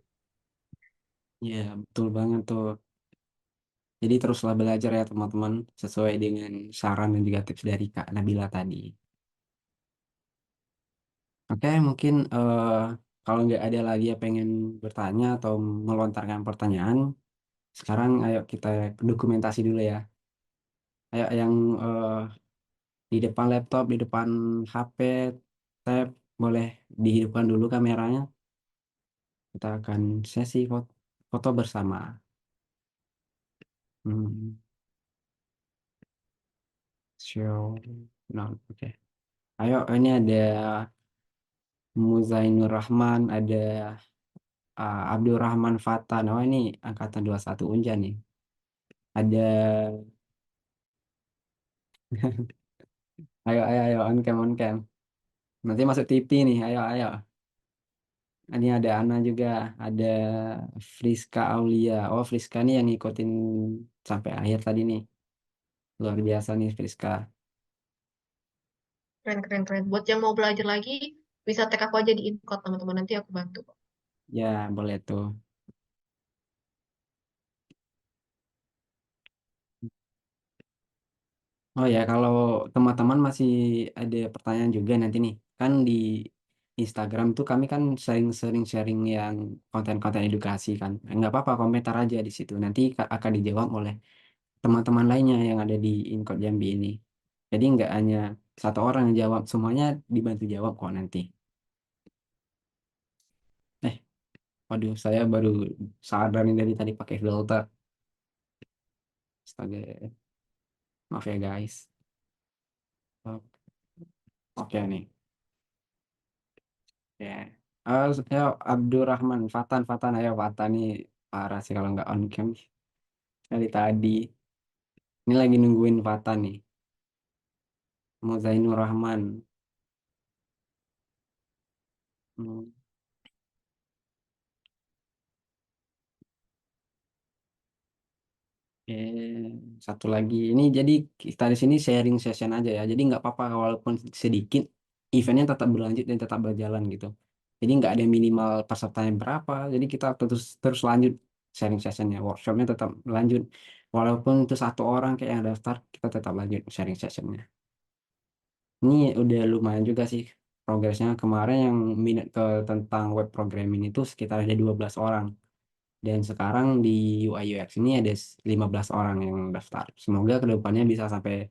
Ya betul banget tuh. Jadi teruslah belajar ya teman-teman sesuai dengan saran dan juga tips dari Kak Nabila tadi. Oke, mungkin kalau nggak ada lagi yang pengen bertanya atau melontarkan pertanyaan, sekarang ayo kita dokumentasi dulu ya. Ayo yang di depan laptop, di depan HP, tab, boleh dihidupkan dulu kameranya. Kita akan sesi foto bersama. Hmm, show. Nah, oke. Ayo, ini ada Muzainur Rahman, ada Abdurrahman Fatan. Oh, ini angkatan 21 Unja nih. Ada, ayo, on cam. Nanti masuk TV nih, ayo. Ini ada Ana juga, ada Friska Aulia. Oh, Friska nih yang ngikutin sampai akhir tadi nih. Luar biasa nih Friska. Keren, keren, keren. Buat yang mau belajar lagi, bisa tag aku aja di info teman-teman, nanti aku bantu. Ya, boleh tuh. Oh ya, kalau teman-teman masih ada pertanyaan juga nanti nih, kan di Instagram tuh kami kan sering-sering sharing yang konten-konten edukasi kan. Nggak apa-apa, komentar aja di situ. Nanti akan dijawab oleh teman-teman lainnya yang ada di Inkot Jambi ini. Jadi nggak hanya satu orang yang jawab, semuanya dibantu jawab kok nanti. Eh, waduh, saya baru sadar nih dari tadi pakai filter. Astaga, maaf ya guys. Oke nih. Ya. Ayo Abdurrahman, Fatan, ayo Fatan nih parah sih kalau nggak on cam dari tadi. Ini lagi nungguin Fatan nih. Muzainur Rahman. Hmm, satu lagi. Ini jadi kita di sini sharing session aja ya. Jadi nggak apa-apa walaupun sedikit, eventnya tetap berlanjut dan tetap berjalan gitu. Jadi nggak ada minimal pesertanya berapa. Jadi kita terus terus lanjut sharing sessionnya, workshopnya tetap lanjut. Walaupun itu satu orang kayak yang daftar, kita tetap lanjut sharing sessionnya. Ini udah lumayan juga sih progresnya. Kemarin yang minat ke tentang web programming itu sekitar ada 12 orang. Dan sekarang di UI UX ini ada 15 orang yang daftar. Semoga kedepannya bisa sampai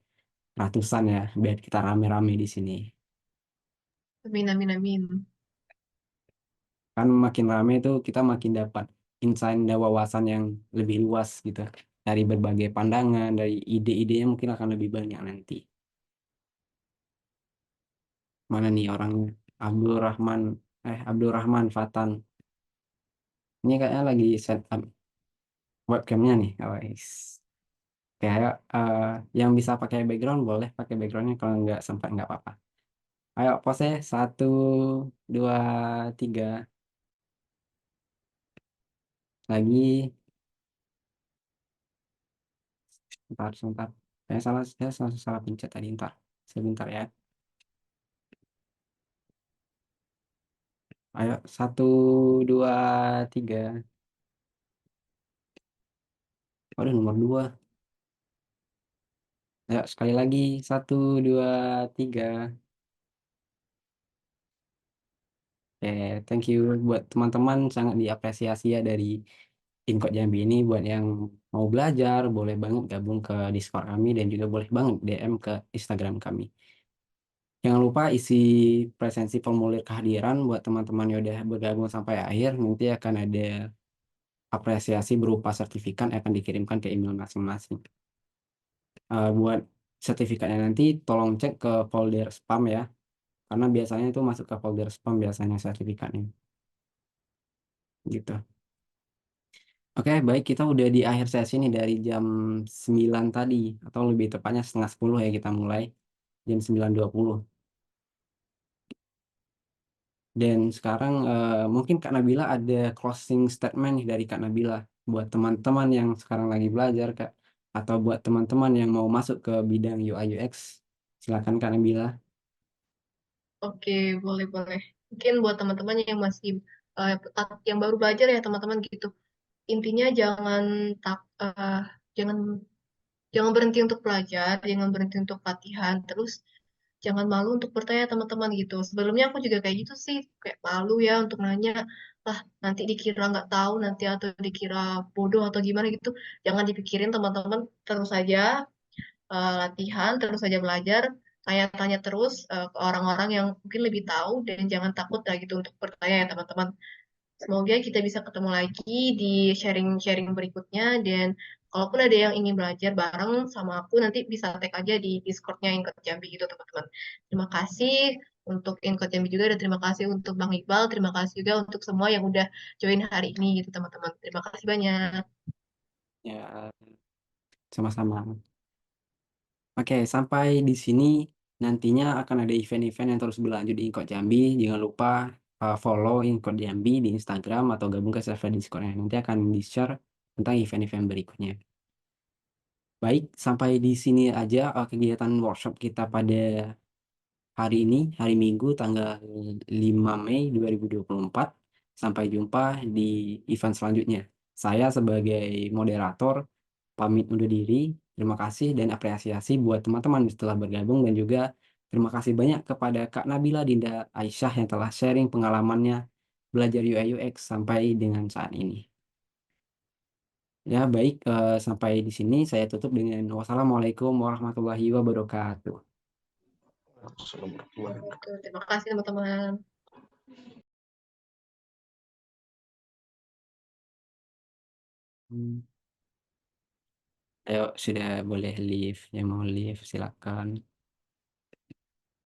ratusan ya, biar kita rame-rame di sini. Amin, amin, amin. Kan makin rame itu kita makin dapat insight dan wawasan yang lebih luas gitu. Dari berbagai pandangan, dari ide-idenya mungkin akan lebih banyak nanti. Mana nih orangnya? Abdul Rahman, Abdul Rahman Fatan. Ini kayaknya lagi set up webcamnya nih, guys. Kayak yang bisa pakai background boleh pakai backgroundnya, kalau nggak sempat nggak apa-apa. Ayo pose 1, 2, 3 lagi. Ntar sebentar. Saya salah pencet tadi. Ntar sebentar ya. Ayo 1, 2, 3. Waduh nomor 2. Ayo sekali lagi 1, 2, 3. Oke, thank you buat teman-teman, sangat diapresiasi ya dari Inkot Jambi ini. Buat yang mau belajar boleh banget gabung ke Discord kami, dan juga boleh banget DM ke Instagram kami. Jangan lupa isi presensi formulir kehadiran buat teman-teman yang udah bergabung sampai akhir. Nanti akan ada apresiasi berupa sertifikat yang akan dikirimkan ke email masing-masing. Buat sertifikatnya nanti tolong cek ke folder spam ya, karena biasanya itu masuk ke folder spam biasanya sertifikatnya. Gitu. Oke, baik, kita udah di akhir sesi nih dari jam 9 tadi, atau lebih tepatnya setengah 10 ya, kita mulai jam 9.20. Dan sekarang mungkin Kak Nabila ada closing statement nih dari Kak Nabila buat teman-teman yang sekarang lagi belajar, Kak, atau buat teman-teman yang mau masuk ke bidang UI UX. Silakan Kak Nabila. Oke, boleh, boleh. Mungkin buat teman-teman yang masih yang baru belajar ya teman-teman gitu. Intinya jangan jangan berhenti untuk belajar, jangan berhenti untuk latihan, terus jangan malu untuk bertanya teman-teman gitu. Sebelumnya aku juga kayak gitu sih, kayak malu ya untuk nanya, lah nanti dikira nggak tahu nanti atau dikira bodoh atau gimana gitu. Jangan dipikirin teman-teman, terus saja latihan, terus saja belajar, tanya-tanya terus ke orang-orang yang mungkin lebih tahu dan jangan takut lah gitu untuk bertanya ya teman-teman. Semoga kita bisa ketemu lagi di sharing-sharing berikutnya dan kalaupun ada yang ingin belajar bareng sama aku nanti bisa tag aja di Discord-nya Inkot Jambi gitu teman-teman. Terima kasih untuk Inkot Jambi juga dan terima kasih untuk Bang Iqbal, terima kasih juga untuk semua yang udah join hari ini gitu teman-teman. Terima kasih banyak. Ya, sama-sama. Oke, sampai di sini nantinya akan ada event-event yang terus berlanjut di Inkot Jambi. Jangan lupa follow Inkot Jambi di Instagram atau gabung ke server Discord-nya. Nanti akan di-share tentang event-event berikutnya. Baik, sampai di sini aja kegiatan workshop kita pada hari ini, hari Minggu, tanggal 5 Mei 2024. Sampai jumpa di event selanjutnya. Saya sebagai moderator pamit undur diri. Terima kasih dan apresiasi buat teman-teman yang telah bergabung, dan juga terima kasih banyak kepada Kak Nabila Dinda Aisyah yang telah sharing pengalamannya belajar UI UX sampai dengan saat ini. Ya, baik, sampai di sini saya tutup dengan wassalamualaikum warahmatullahi wabarakatuh. Terima kasih teman-teman. Hmm. Ayo, sudah boleh live. Yang mau live, silakan.